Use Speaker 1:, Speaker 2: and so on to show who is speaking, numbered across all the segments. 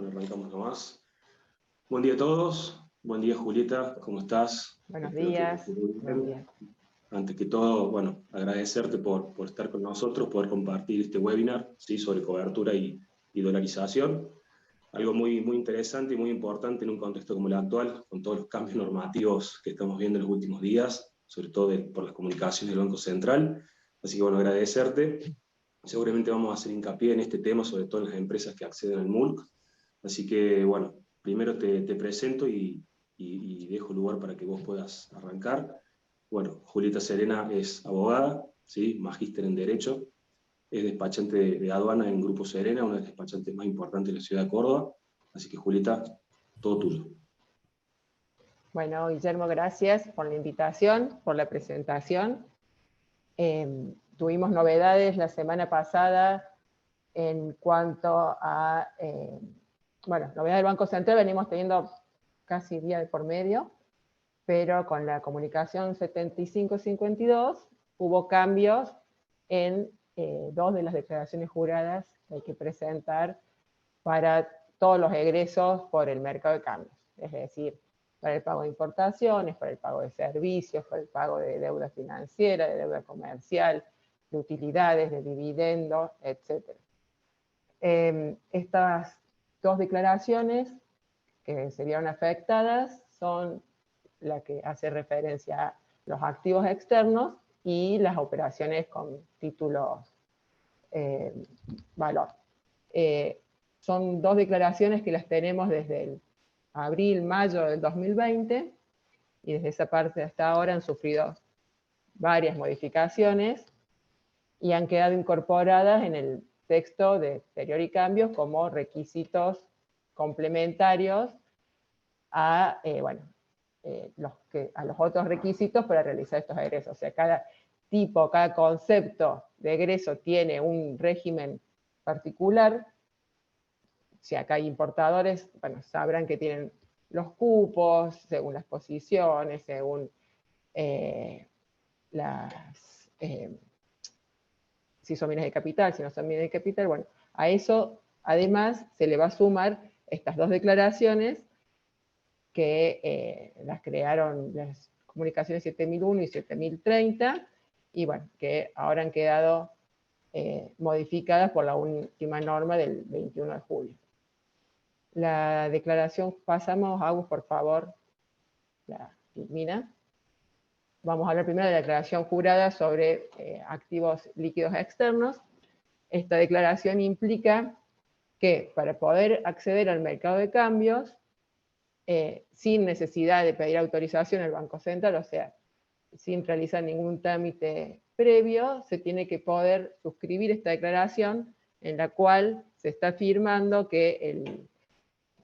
Speaker 1: Bueno, arrancamos nomás. Buen día a todos. Buen día, Julieta. ¿Cómo estás?
Speaker 2: Buenos
Speaker 1: Espero que
Speaker 2: días.
Speaker 1: estés muy
Speaker 2: Buenos
Speaker 1: bien.
Speaker 2: días.
Speaker 1: Antes que todo, bueno, agradecerte por estar con nosotros, poder compartir este webinar, ¿sí? Sobre cobertura y dolarización. Algo muy, muy interesante y muy importante en un contexto como el actual, con todos los cambios normativos que estamos viendo en los últimos días, sobre todo por las comunicaciones del Banco Central. Así que, bueno, agradecerte. Seguramente vamos a hacer hincapié en este tema, sobre todo en las empresas que acceden al MULC. Así que, bueno, primero te presento y dejo lugar para que vos puedas arrancar. Bueno, Julieta Serena es abogada, ¿sí? Magíster en Derecho, es despachante de aduana en Grupo Serena, una de las despachantes más importantes de la ciudad de Córdoba. Así que, Julieta, todo tuyo.
Speaker 2: Bueno, Guillermo, gracias por la invitación, por la presentación. Tuvimos novedades la semana pasada en cuanto a, novedades del Banco Central, venimos teniendo casi día de por medio, pero con la comunicación 75-52 hubo cambios en dos de las declaraciones juradas que hay que presentar para todos los egresos por el mercado de cambios, es decir, para el pago de importaciones, para el pago de servicios, para el pago de deuda financiera, de deuda comercial, de utilidades, de dividendos, etc. Estas dos declaraciones que se vieron afectadas son la que hace referencia a los activos externos y las operaciones con títulos valor. Son dos declaraciones que las tenemos desde el abril, mayo del 2020, y desde esa parte hasta ahora han sufrido varias modificaciones y han quedado incorporadas en el texto de exterior y cambios como requisitos complementarios a, a los otros requisitos para realizar estos egresos. O sea, cada tipo, cada concepto de egreso tiene un régimen particular. Si acá hay importadores, bueno, sabrán que tienen los cupos, según las posiciones, según si son bienes de capital, si no son bienes de capital. Bueno, a eso además se le va a sumar estas dos declaraciones que las crearon las comunicaciones 7001 y 7030, y bueno, que ahora han quedado modificadas por la última norma del 21 de julio. La declaración, pasamos, Agus, por favor, la elimina. Vamos a hablar primero de la declaración jurada sobre activos líquidos externos. Esta declaración implica que para poder acceder al mercado de cambios, sin necesidad de pedir autorización al Banco Central, o sea, sin realizar ningún trámite previo, se tiene que poder suscribir esta declaración en la cual se está afirmando que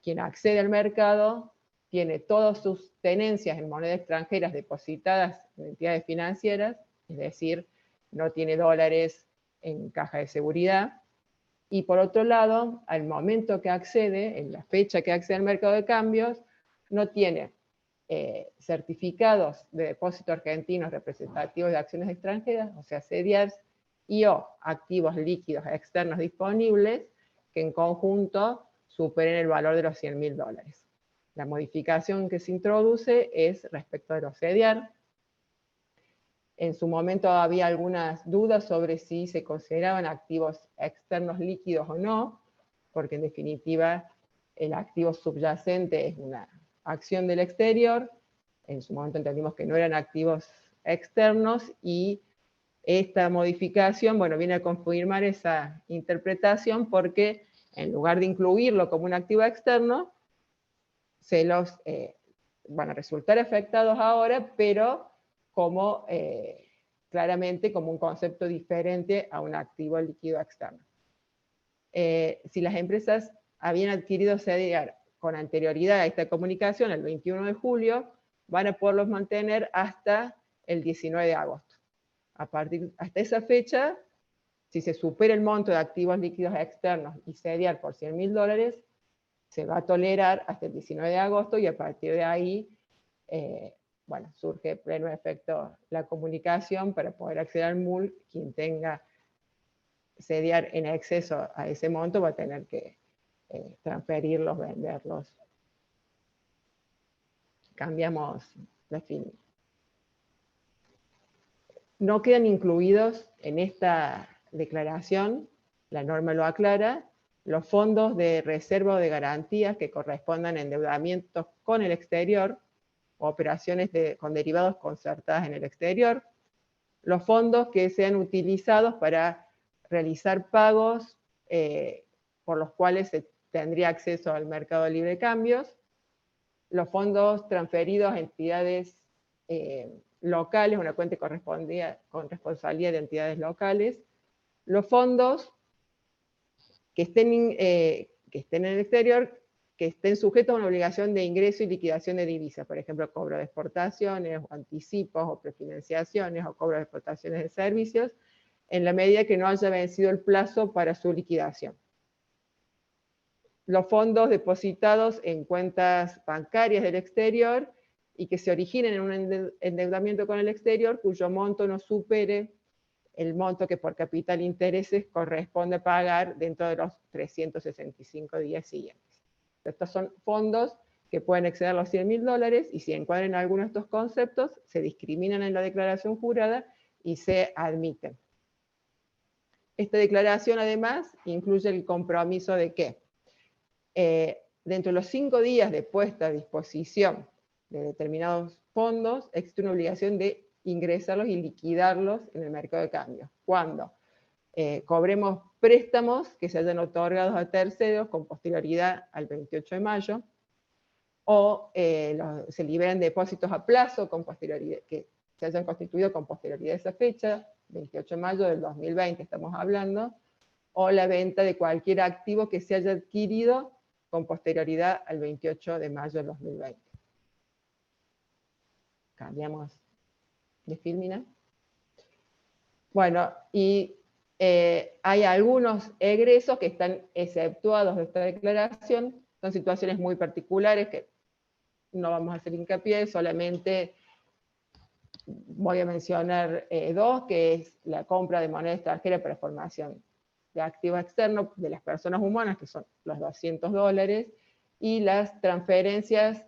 Speaker 2: quien accede al mercado tiene todas sus tenencias en moneda extranjeras depositadas en entidades financieras, es decir, no tiene dólares en caja de seguridad, y por otro lado, al momento que accede, en la fecha que accede al mercado de cambios, no tiene certificados de depósito argentinos representativos de acciones extranjeras, o sea, CDRs, y o activos líquidos externos disponibles que en conjunto superen el valor de los $100.000. La modificación que se introduce es respecto de los CDR. En su momento había algunas dudas sobre si se consideraban activos externos líquidos o no, porque en definitiva el activo subyacente es una acción del exterior. En su momento entendimos que no eran activos externos, y esta modificación, bueno, viene a confirmar esa interpretación, porque en lugar de incluirlo como un activo externo, se los van a resultar afectados ahora, pero como claramente como un concepto diferente a un activo líquido externo. Si las empresas habían adquirido CDR con anterioridad a esta comunicación, el 21 de julio, van a poderlos mantener hasta el 19 de agosto. Hasta esa fecha, si se supera el monto de activos líquidos externos y CDR por $100.000, se va a tolerar hasta el 19 de agosto, y a partir de ahí, surge pleno efecto la comunicación para poder acceder al MULC. Quien tenga CDR en exceso a ese monto va a tener que transferirlos, venderlos. Cambiamos la fin. No quedan incluidos en esta declaración, la norma lo aclara, los fondos de reserva o de garantías que correspondan a endeudamientos con el exterior, o operaciones con derivados concertadas en el exterior, los fondos que sean utilizados para realizar pagos por los cuales se tendría acceso al mercado libre de cambios, los fondos transferidos a entidades locales, una cuenta con responsabilidad de entidades locales, los fondos que estén en el exterior, que estén sujetos a una obligación de ingreso y liquidación de divisas, por ejemplo, cobro de exportaciones, o anticipos, o prefinanciaciones, o cobro de exportaciones de servicios, en la medida que no haya vencido el plazo para su liquidación. Los fondos depositados en cuentas bancarias del exterior y que se originen en un endeudamiento con el exterior cuyo monto no supere el monto que por capital e intereses corresponde pagar dentro de los 365 días siguientes. Estos son fondos que pueden exceder los $100.000 y si encuadran alguno de estos conceptos, se discriminan en la declaración jurada y se admiten. Esta declaración, además, incluye el compromiso de que dentro de los 5 días de puesta a disposición de determinados fondos, existe una obligación de ingresarlos y liquidarlos en el mercado de cambios. Cuando cobremos préstamos que se hayan otorgado a terceros con posterioridad al 28 de mayo, o se liberan depósitos a plazo con posterioridad, que se hayan constituido con posterioridad a esa fecha, 28 de mayo del 2020 estamos hablando, o la venta de cualquier activo que se haya adquirido con posterioridad al 28 de mayo del 2020. Cambiamos de Filmina. Bueno, y hay algunos egresos que están exceptuados de esta declaración, son situaciones muy particulares que no vamos a hacer hincapié, solamente voy a mencionar dos, que es la compra de moneda extranjera para formación de activos externos de las personas humanas, que son los $200, y las transferencias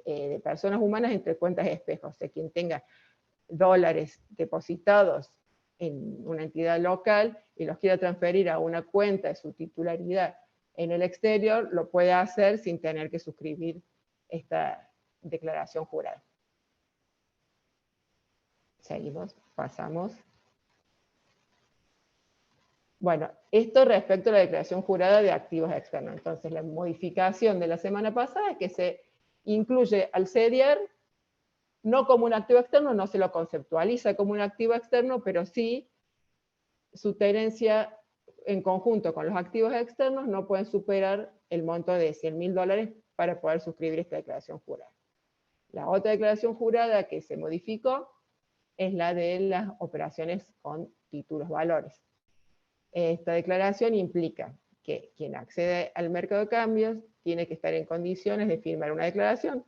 Speaker 2: de personas humanas entre cuentas espejos. O sea, quien tenga dólares depositados en una entidad local y los quiera transferir a una cuenta de su titularidad en el exterior, lo puede hacer sin tener que suscribir esta declaración jurada. Seguimos, pasamos. Bueno, esto respecto a la declaración jurada de activos externos. Entonces, la modificación de la semana pasada es que se incluye al CEDIAR no como un activo externo, no se lo conceptualiza como un activo externo, pero sí su tenencia en conjunto con los activos externos no pueden superar el monto de $100.000 para poder suscribir esta declaración jurada. La otra declaración jurada que se modificó es la de las operaciones con títulos valores. Esta declaración implica que quien accede al mercado de cambios tiene que estar en condiciones de firmar una declaración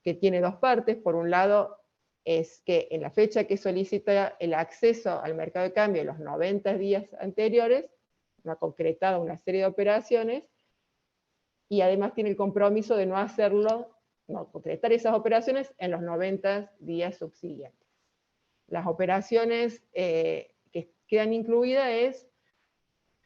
Speaker 2: que tiene dos partes. Por un lado, es que en la fecha que solicita el acceso al mercado de cambio, en los 90 días anteriores, no ha concretado una serie de operaciones, y además tiene el compromiso de no hacerlo, no concretar esas operaciones en los 90 días subsiguientes. Las operaciones que quedan incluidas es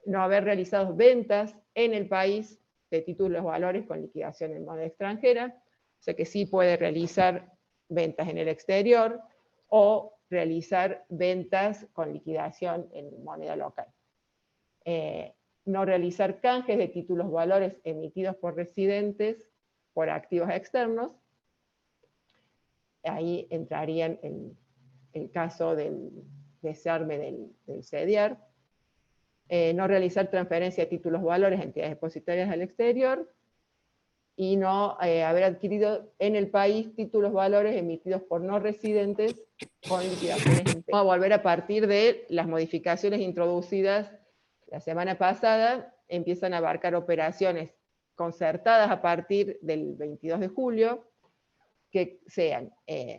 Speaker 2: no haber realizado ventas en el país de títulos valores con liquidación en moneda extranjera, o sea que sí puede realizar ventas en el exterior o realizar ventas con liquidación en moneda local. No realizar canjes de títulos valores emitidos por residentes por activos externos. Ahí entrarían el caso del desarme del CEDIAR. No realizar transferencia de títulos valores a entidades depositarias al exterior, y no haber adquirido en el país títulos valores emitidos por no residentes con liquidaciones internas. Vamos a volver a partir de las modificaciones introducidas la semana pasada, empiezan a abarcar operaciones concertadas a partir del 22 de julio, que sean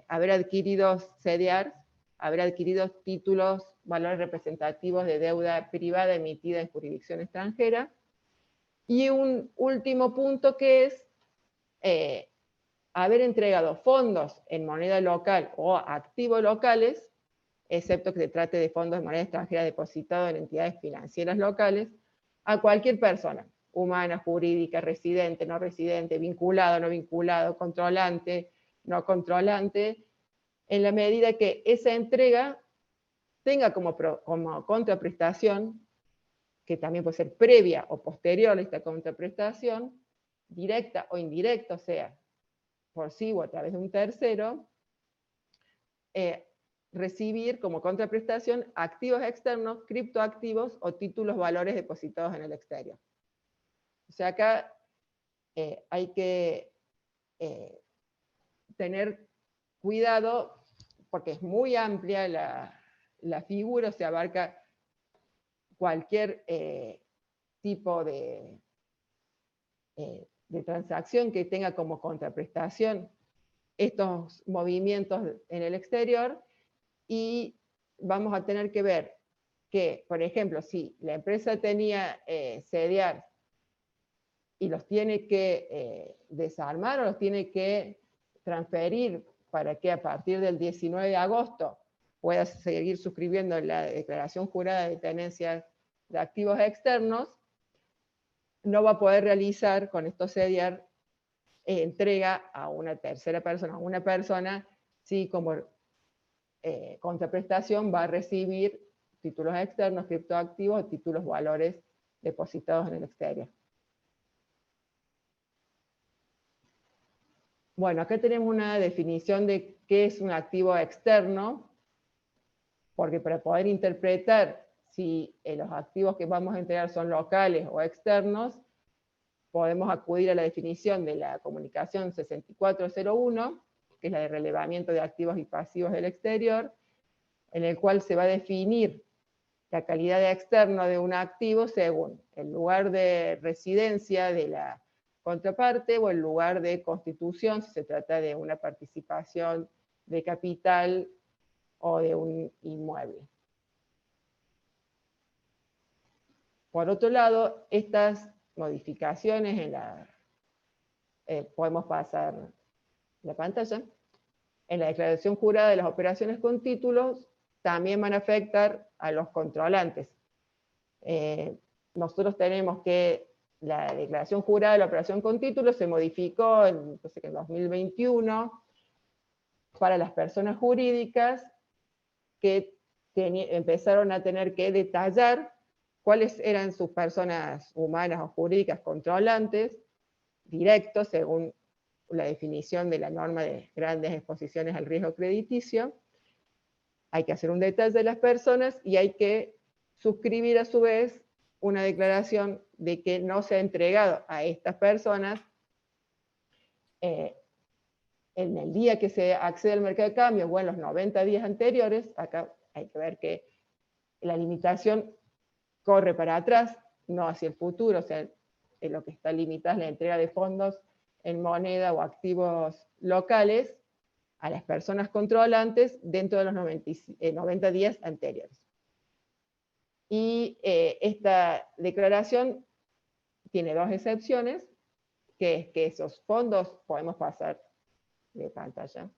Speaker 2: haber adquirido CEDIAR, haber adquirido títulos, valores representativos de deuda privada emitida en jurisdicción extranjera, Y un último punto que es haber entregado fondos en moneda local o activos locales, excepto que se trate de fondos de moneda extranjera depositados en entidades financieras locales, a cualquier persona, humana, jurídica, residente, no residente, vinculado, no vinculado, controlante, no controlante, en la medida que esa entrega tenga como contraprestación, que también puede ser previa o posterior a esta contraprestación, directa o indirecta, o sea, por sí o a través de un tercero, recibir como contraprestación activos externos, criptoactivos o títulos valores depositados en el exterior. O sea, acá hay que tener cuidado porque es muy amplia la figura, o sea, abarca cualquier tipo de transacción que tenga como contraprestación estos movimientos en el exterior, y vamos a tener que ver que, por ejemplo, si la empresa tenía CDR y los tiene que desarmar o los tiene que transferir para que a partir del 19 de agosto pueda seguir suscribiendo la declaración jurada de tenencia de activos externos, no va a poder realizar con estos CDR entrega a una tercera persona, a una persona, sí, como contraprestación va a recibir títulos externos, criptoactivos o títulos valores depositados en el exterior. Bueno, acá tenemos una definición de qué es un activo externo, porque para poder interpretar si los activos que vamos a entregar son locales o externos, podemos acudir a la definición de la comunicación 6401, que es la de relevamiento de activos y pasivos del exterior, en el cual se va a definir la calidad de externo de un activo según el lugar de residencia de la contraparte o el lugar de constitución, si se trata de una participación de capital o de un inmueble. Por otro lado, estas modificaciones en la... podemos pasar la pantalla. En la declaración jurada de las operaciones con títulos también van a afectar a los controlantes. Nosotros tenemos que la declaración jurada de la operación con títulos se modificó en 2021 para las personas jurídicas que empezaron a tener que detallar cuáles eran sus personas humanas o jurídicas controlantes directos según la definición de la norma de grandes exposiciones al riesgo crediticio. Hay que hacer un detalle de las personas y hay que suscribir a su vez una declaración de que no se ha entregado a estas personas en el día que se accede al mercado de cambio o en los 90 días anteriores. Acá hay que ver que la limitación corre para atrás, no hacia el futuro, o sea, lo que está limitado es la entrega de fondos en moneda o activos locales a las personas controlantes dentro de los 90 días anteriores. Y esta declaración tiene dos excepciones, que es que esos fondos, podemos pasar de pantalla,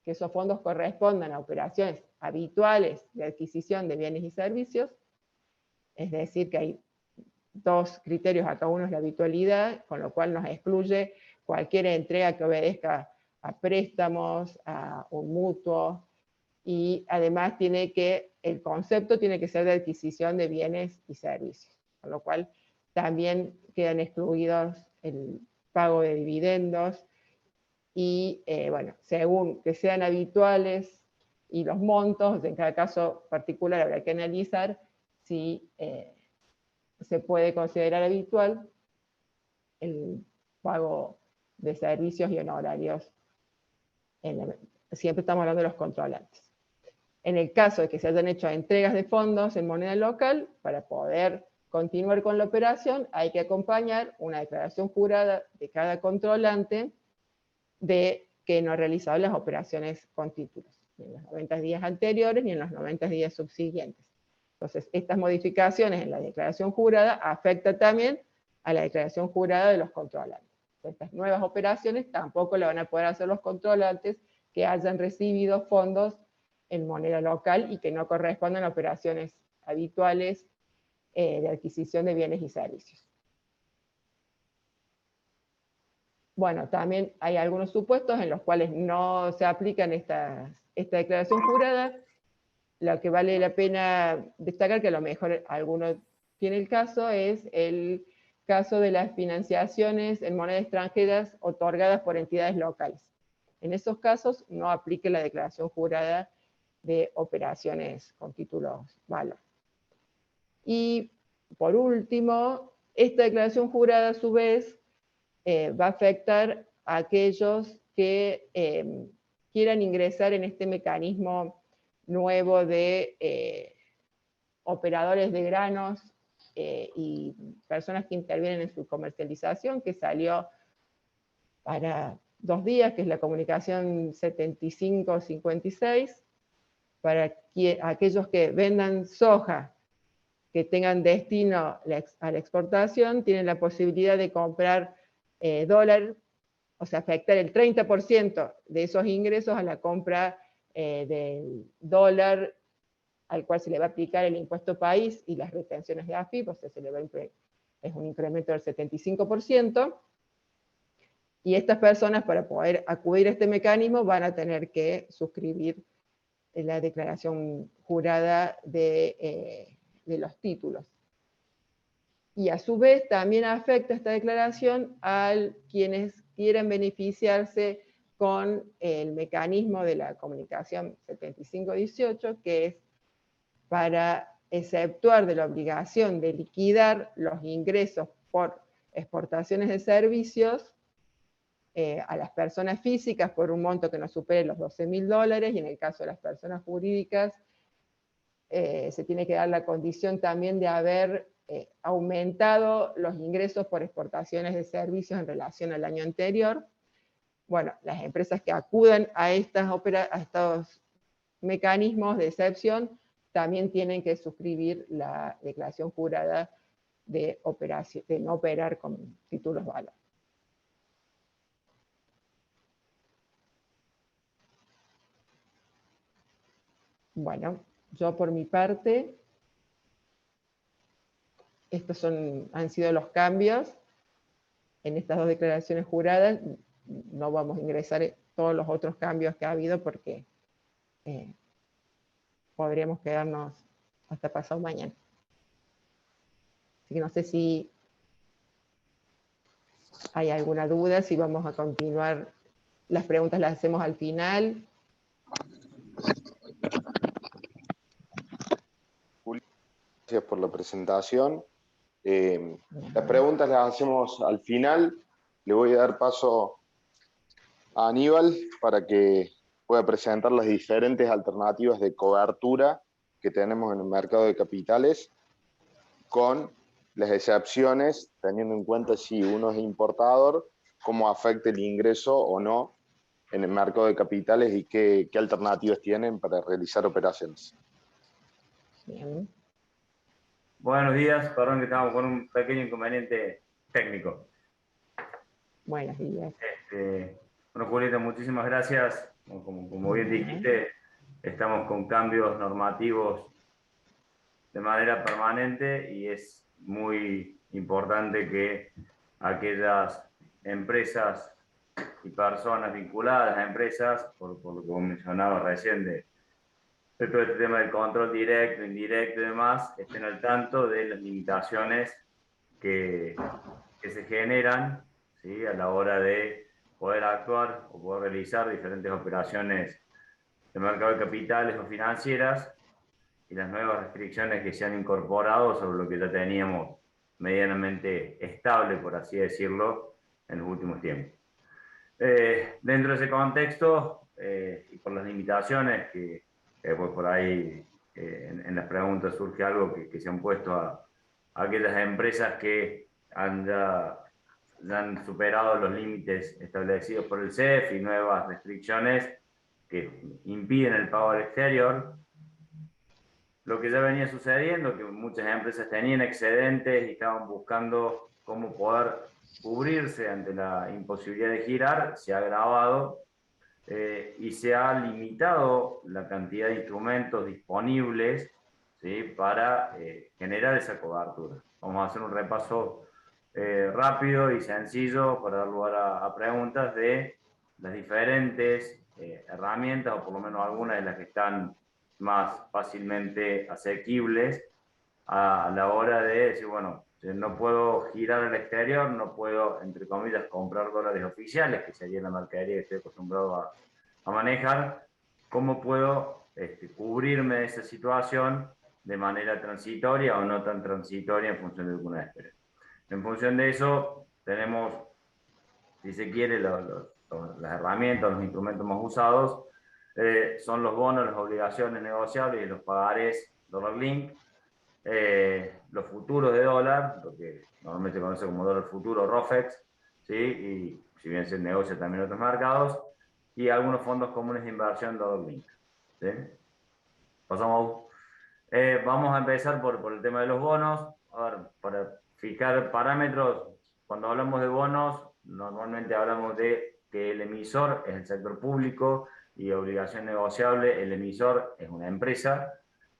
Speaker 2: que esos fondos correspondan a operaciones habituales de adquisición de bienes y servicios, es decir, que hay dos criterios, acá uno es la habitualidad, con lo cual nos excluye cualquier entrega que obedezca a préstamos, a un mutuo, y además el concepto tiene que ser de adquisición de bienes y servicios, con lo cual también quedan excluidos el pago de dividendos, y bueno, según que sean habituales y los montos, en cada caso particular habrá que analizar si se puede considerar habitual el pago de servicios y honorarios. Siempre estamos hablando de los controlantes. En el caso de que se hayan hecho entregas de fondos en moneda local, para poder continuar con la operación, hay que acompañar una declaración jurada de cada controlante de que no ha realizado las operaciones con títulos, ni en los 90 días anteriores ni en los 90 días subsiguientes. Entonces, estas modificaciones en la declaración jurada afectan también a la declaración jurada de los controlantes. Estas nuevas operaciones tampoco la van a poder hacer los controlantes que hayan recibido fondos en moneda local y que no correspondan a operaciones habituales de adquisición de bienes y servicios. Bueno, también hay algunos supuestos en los cuales no se aplican esta declaración jurada. Lo que vale la pena destacar, que a lo mejor alguno tiene el caso, es el caso de las financiaciones en monedas extranjeras otorgadas por entidades locales. En esos casos no aplique la declaración jurada de operaciones con títulos valor. Y por último, esta declaración jurada a su vez va a afectar a aquellos que quieran ingresar en este mecanismo nuevo de operadores de granos y personas que intervienen en su comercialización, que salió para 2 días, que es la comunicación 7556, para aquellos que vendan soja, que tengan destino a la exportación, tienen la posibilidad de comprar dólar, o sea, afectar el 30% de esos ingresos a la compra del dólar al cual se le va a aplicar el impuesto país y las retenciones de AFIP, o sea, es un incremento del 75%, y estas personas, para poder acudir a este mecanismo, van a tener que suscribir la declaración jurada de los títulos. Y a su vez también afecta esta declaración a quienes quieren beneficiarse con el mecanismo de la comunicación 7518, que es para exceptuar de la obligación de liquidar los ingresos por exportaciones de servicios a las personas físicas por un monto que no supere los $12.000, y en el caso de las personas jurídicas se tiene que dar la condición también de haber aumentado los ingresos por exportaciones de servicios en relación al año anterior. Bueno, las empresas que acudan a estos mecanismos de excepción también tienen que suscribir la declaración jurada de no operar con títulos valor. Bueno, yo por mi parte, estos han sido los cambios en estas 2 declaraciones juradas. No vamos a ingresar todos los otros cambios que ha habido porque podríamos quedarnos hasta pasado mañana. Así que no sé si hay alguna duda, si vamos a continuar. Las preguntas las hacemos al final.
Speaker 3: Gracias por la presentación. Las preguntas las hacemos al final. Le voy a dar paso a Aníbal para que pueda presentar las diferentes alternativas de cobertura que tenemos en el mercado de capitales, con las excepciones, teniendo en cuenta si uno es importador, cómo afecta el ingreso o no en el mercado de capitales y qué alternativas tienen para realizar operaciones.
Speaker 2: Bien.
Speaker 4: Buenos días, perdón que estamos con un pequeño inconveniente técnico.
Speaker 2: Buenos días.
Speaker 4: Bueno, Julieta, muchísimas gracias. Como bien dijiste, estamos con cambios normativos de manera permanente y es muy importante que aquellas empresas y personas vinculadas a empresas, por lo que vos mencionabas recién de todo este tema del control directo, indirecto y demás, estén al tanto de las limitaciones que se generan, ¿sí?, a la hora de poder actuar o poder realizar diferentes operaciones de mercado de capitales o financieras, y las nuevas restricciones que se han incorporado sobre lo que ya teníamos medianamente estable, por así decirlo, en los últimos tiempos. Dentro de ese contexto, y por las limitaciones que pues por ahí en las preguntas surge algo que se han puesto a aquellas empresas que ya han superado los límites establecidos por el CEF y nuevas restricciones que impiden el pago al exterior. lo que ya venía sucediendo, que muchas empresas tenían excedentes y estaban buscando cómo poder cubrirse ante la imposibilidad de girar, se ha agravado y se ha limitado la cantidad de instrumentos disponibles, ¿sí?, para generar esa cobertura. Vamos a hacer un repaso rápido y sencillo para dar lugar a preguntas de las diferentes herramientas, o por lo menos algunas de las que están más fácilmente asequibles a la hora de decir, bueno, no puedo girar al exterior, no puedo, entre comillas, comprar dólares oficiales, que sería la mercadería que estoy acostumbrado a manejar. ¿Cómo puedo cubrirme de esa situación de manera transitoria o no tan transitoria en función de alguna espera? En función de eso, tenemos, si se quiere, las herramientas, los instrumentos más usados, son los bonos, las obligaciones negociables y los pagarés dólar link, los futuros de dólar, lo que normalmente se conoce como dólar futuro, ROFEX, ¿sí?, y si bien se negocia también en otros mercados, y algunos fondos comunes de inversión dólar link, ¿sí? Pasamos, vamos a empezar por el tema de los bonos. A ver, para fijar parámetros, cuando hablamos de bonos, normalmente hablamos de que el emisor es el sector público y obligación negociable, el emisor es una empresa.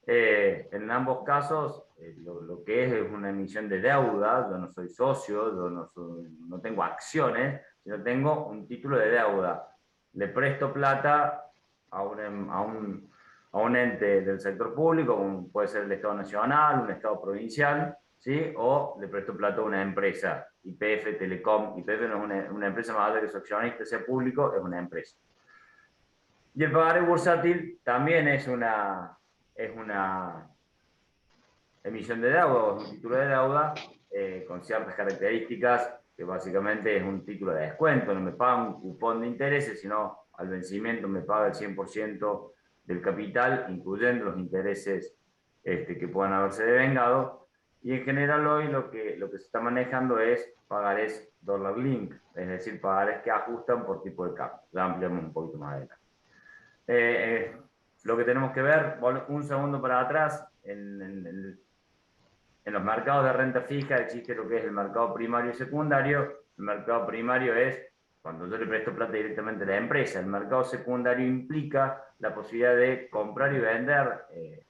Speaker 4: En ambos casos, lo que es una emisión de deuda. Yo no soy socio, yo no tengo acciones, sino tengo un título de deuda. Le presto plata a un ente del sector público, como puede ser el Estado Nacional, un Estado provincial, ¿sí?, o le presto plata a una empresa, YPF Telecom. YPF no es una empresa, más allá de que su accionista sea público, es una empresa. Y el pagaré bursátil también es una emisión de deuda, o un título de deuda con ciertas características, que básicamente es un título de descuento. No me paga un cupón de intereses, sino al vencimiento me paga el 100% del capital, incluyendo los intereses que puedan haberse devengado. Y en general hoy lo que se está manejando es pagarés dólar link, es decir, pagarés que ajustan por tipo de cambio. Ya ampliamos un poquito más adelante. Lo que tenemos que ver, un segundo para atrás, en los mercados de renta fija existe lo que es el mercado primario y secundario. El mercado primario es cuando yo le presto plata directamente a la empresa. El mercado secundario implica la posibilidad de comprar y vender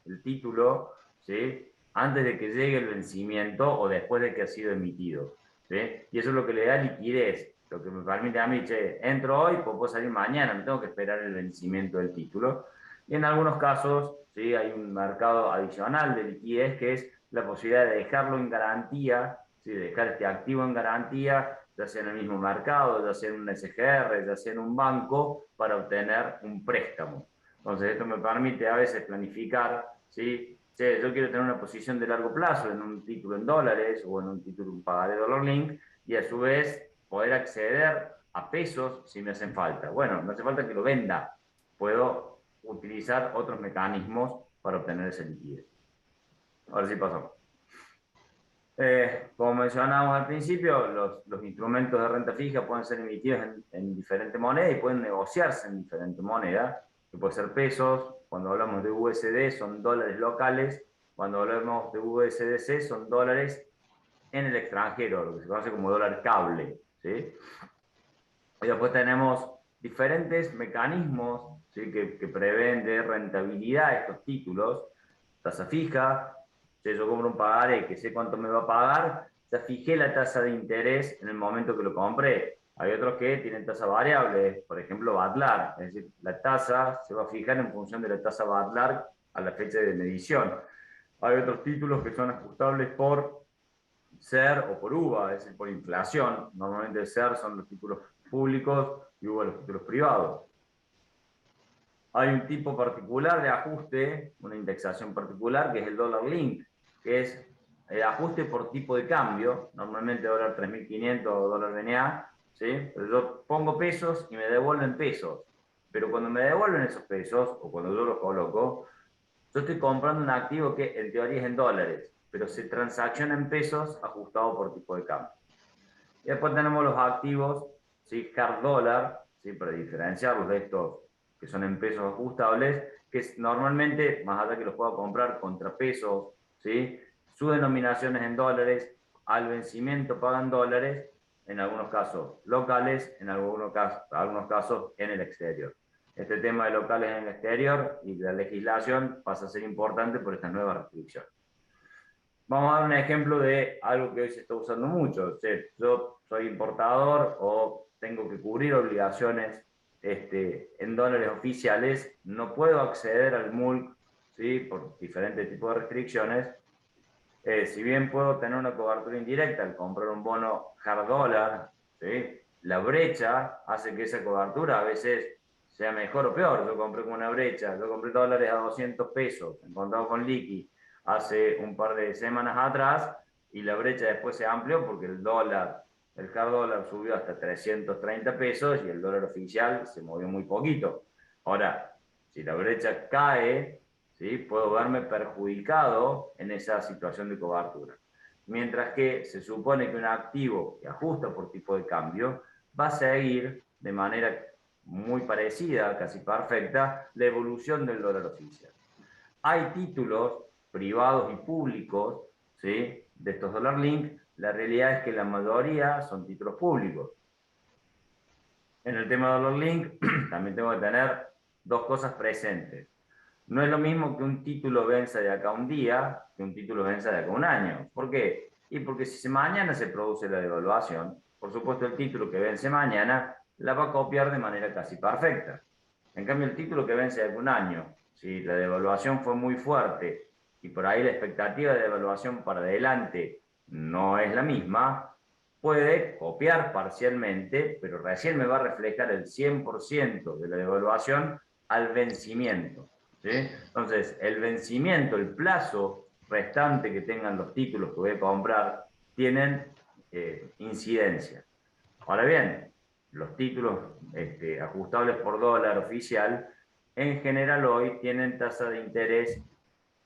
Speaker 4: el título, ¿sí?, antes de que llegue el vencimiento o después de que ha sido emitido, ¿sí? Y eso es lo que le da liquidez, lo que me permite a mí, entro hoy, puedo salir mañana, no tengo que esperar el vencimiento del título. Y en algunos casos, ¿sí?, hay un mercado adicional de liquidez, que es la posibilidad de dejarlo en garantía, ¿sí?, dejar este activo en garantía, ya sea en el mismo mercado, ya sea en un SGR, ya sea en un banco, para obtener un préstamo. Entonces esto me permite a veces planificar, ¿sí?, yo quiero tener una posición de largo plazo en un título en dólares o en un título en pagaré dólar link, y a su vez poder acceder a pesos si me hacen falta. Bueno, no hace falta que lo venda, puedo utilizar otros mecanismos para obtener esa liquidez. Ahora sí pasamos. Como mencionábamos al principio, los instrumentos de renta fija pueden ser emitidos en diferentes monedas y pueden negociarse en diferentes monedas, que puede ser pesos. Cuando hablamos de USD son dólares locales, cuando hablamos de USDC son dólares en el extranjero, lo que se conoce como dólar cable, ¿sí? Y después tenemos diferentes mecanismos, ¿sí?, que prevén de rentabilidad estos títulos. Tasa fija. Si yo compro un pagaré que sé cuánto me va a pagar, ya fijé la tasa de interés en el momento que lo compré. Hay otros que tienen tasa variable, por ejemplo, BADLAR, es decir, la tasa se va a fijar en función de la tasa BADLAR a la fecha de medición. Hay otros títulos que son ajustables por SER o por UVA, es decir, por inflación. Normalmente SER son los títulos públicos y UVA los títulos privados. Hay un tipo particular de ajuste, una indexación particular, que es el dólar link, que es el ajuste por tipo de cambio, normalmente dólar 3.500 o dólar BNA, ¿sí? Pero yo pongo pesos y me devuelven pesos. Pero cuando me devuelven esos pesos, o cuando yo los coloco, yo estoy comprando un activo que en teoría es en dólares, pero se transacciona en pesos ajustado por tipo de cambio. Y después tenemos los activos, ¿sí?, hard dólar, ¿sí?, para diferenciarlos de estos que son en pesos ajustables, que normalmente, más allá que los pueda comprar contra pesos, ¿sí? Su denominación es en dólares, al vencimiento pagan dólares, en algunos casos locales, en algunos casos en el exterior. Este tema de locales en el exterior y la legislación pasa a ser importante por estas nuevas restricciones. Vamos a dar un ejemplo de algo que hoy se está usando mucho. O sea, yo soy importador o tengo que cubrir obligaciones en dólares oficiales, no puedo acceder al MULC, ¿sí? Por diferentes tipos de restricciones. Si bien puedo tener una cobertura indirecta al comprar un bono hard dólar, ¿sí? La brecha hace que esa cobertura a veces sea mejor o peor. Yo compré con una brecha, yo compré dólares a 200 pesos, encontrado con liqui hace un par de semanas atrás, y la brecha después se amplió porque el hard dólar subió hasta 330 pesos y el dólar oficial se movió muy poquito. Ahora, si la brecha cae, ¿sí? Puedo verme perjudicado en esa situación de cobertura. Mientras que se supone que un activo que ajusta por tipo de cambio va a seguir de manera muy parecida, casi perfecta, la evolución del dólar oficial. Hay títulos privados y públicos, ¿sí? De estos dólar link. La realidad es que la mayoría son títulos públicos. En el tema de dólar link también tengo que tener dos cosas presentes. No es lo mismo que un título venza de acá a un día que un título venza de acá a un año. ¿Por qué? Y porque si mañana se produce la devaluación, por supuesto el título que vence mañana la va a copiar de manera casi perfecta. En cambio, el título que vence de acá a un año, si la devaluación fue muy fuerte y por ahí la expectativa de devaluación para adelante no es la misma, puede copiar parcialmente, pero recién me va a reflejar el 100% de la devaluación al vencimiento. ¿Sí? Entonces, el vencimiento, el plazo restante que tengan los títulos que voy a comprar, tienen incidencia. Ahora bien, los títulos ajustables por dólar oficial, en general hoy tienen tasa de interés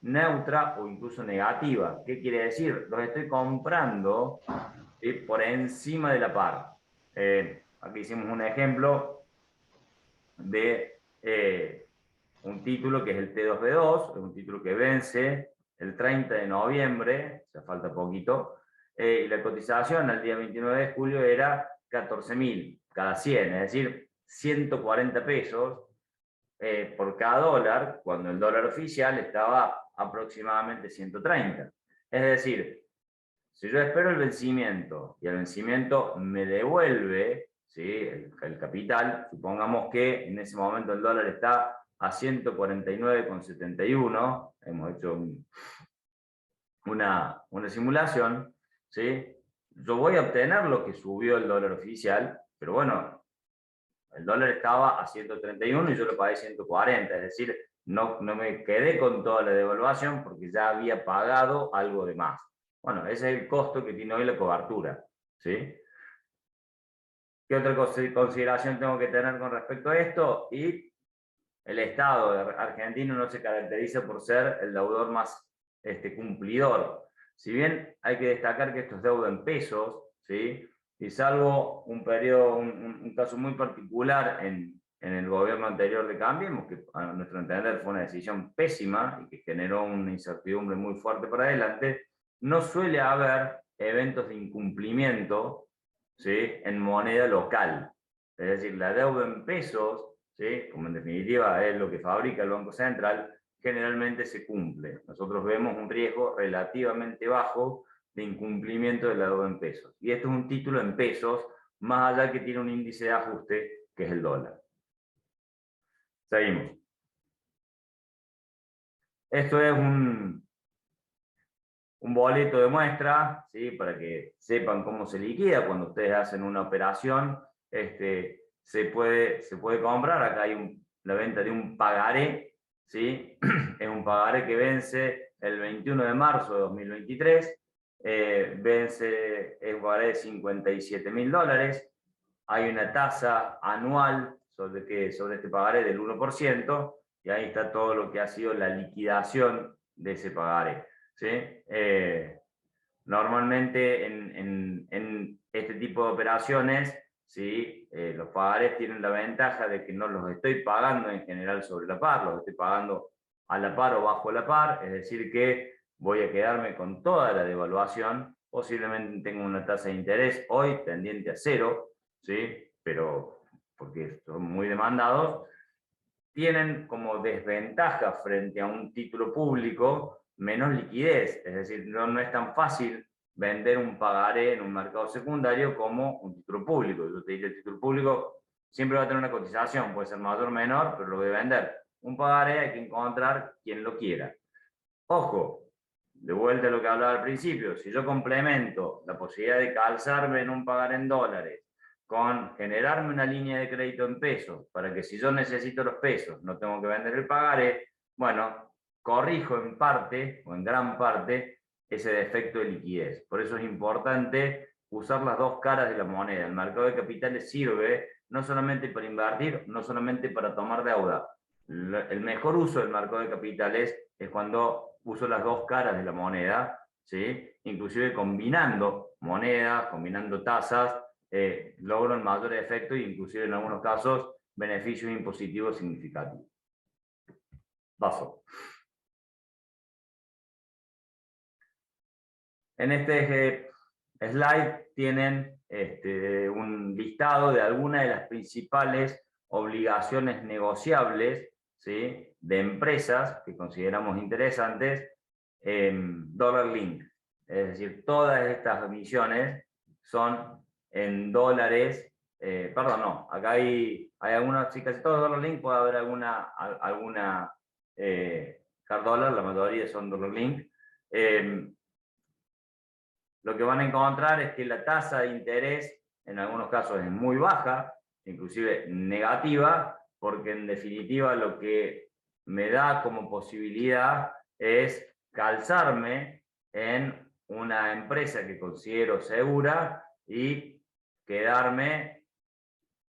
Speaker 4: neutra o incluso negativa. ¿Qué quiere decir? Los estoy comprando, ¿sí? Por encima de la par. Aquí hicimos un ejemplo de un título que es el T2B2, es un título que vence el 30 de noviembre, ya falta poquito, y la cotización al día 29 de julio era 14.000 cada 100, es decir, 140 pesos por cada dólar, cuando el dólar oficial estaba aproximadamente 130. Es decir, si yo espero el vencimiento y el vencimiento me devuelve, ¿sí? el capital, supongamos que en ese momento el dólar está a 149,71, hemos hecho una simulación, ¿sí? Yo voy a obtener lo que subió el dólar oficial, pero bueno, el dólar estaba a 131 y yo lo pagué 140, es decir, no me quedé con toda la devaluación porque ya había pagado algo de más. Bueno, ese es el costo que tiene hoy la cobertura, ¿sí? ¿Qué otra consideración tengo que tener con respecto a esto? Y el Estado argentino no se caracteriza por ser el deudor más cumplidor. Si bien hay que destacar que esto es deuda en pesos, ¿sí? Y salvo un periodo, un caso muy particular en el gobierno anterior de Cambiemos, que a nuestro entender fue una decisión pésima y que generó una incertidumbre muy fuerte para adelante, no suele haber eventos de incumplimiento, ¿sí? En moneda local. Es decir, la deuda en pesos, ¿sí? Como en definitiva es lo que fabrica el Banco Central, generalmente se cumple. Nosotros vemos un riesgo relativamente bajo de incumplimiento de la deuda en pesos. Y esto es un título en pesos, más allá que tiene un índice de ajuste, que es el dólar. Seguimos. Esto es un boleto de muestra, ¿sí? Para que sepan cómo se liquida cuando ustedes hacen una operación. Se puede comprar. Acá hay la venta de un pagaré, ¿sí? Es un pagaré que vence el 21 de marzo de 2023. Es un pagaré de $57.000. Hay una tasa anual sobre este pagaré del 1%, y ahí está todo lo que ha sido la liquidación de ese pagaré, ¿sí? Normalmente en este tipo de operaciones ¿sí? Los pagarés tienen la ventaja de que no los estoy pagando en general sobre la par, los estoy pagando a la par o bajo la par, es decir que voy a quedarme con toda la devaluación, posiblemente tengo una tasa de interés hoy tendiente a 0, ¿sí? Pero porque son muy demandados, tienen como desventaja frente a un título público menos liquidez, es decir, no es tan fácil vender un pagaré en un mercado secundario como un título público. Yo te diría, el título público siempre va a tener una cotización, puede ser mayor o menor, pero lo voy a vender. Un pagaré hay que encontrar quien lo quiera. Ojo, de vuelta a lo que hablaba al principio, si yo complemento la posibilidad de calzarme en un pagaré en dólares con generarme una línea de crédito en pesos, para que si yo necesito los pesos no tengo que vender el pagaré, bueno, corrijo en parte o en gran parte ese defecto de liquidez. Por eso es importante usar las dos caras de la moneda. El mercado de capitales sirve no solamente para invertir, no solamente para tomar deuda. El mejor uso del mercado de capitales es cuando uso las dos caras de la moneda, ¿sí? Inclusive combinando monedas, combinando tasas, logro el mayor efecto e inclusive en algunos casos beneficios impositivos significativos. Paso. En este slide tienen un listado de algunas de las principales obligaciones negociables, ¿sí?, de empresas que consideramos interesantes, Dollar Link. Es decir, todas estas emisiones son en dólares, perdón, no, acá hay algunas, sí, casi todos Dollar Link, puede haber alguna Hard Dollar, la mayoría son Dollar Link. Lo que van a encontrar es que la tasa de interés en algunos casos es muy baja, inclusive negativa, porque en definitiva lo que me da como posibilidad es calzarme en una empresa que considero segura y quedarme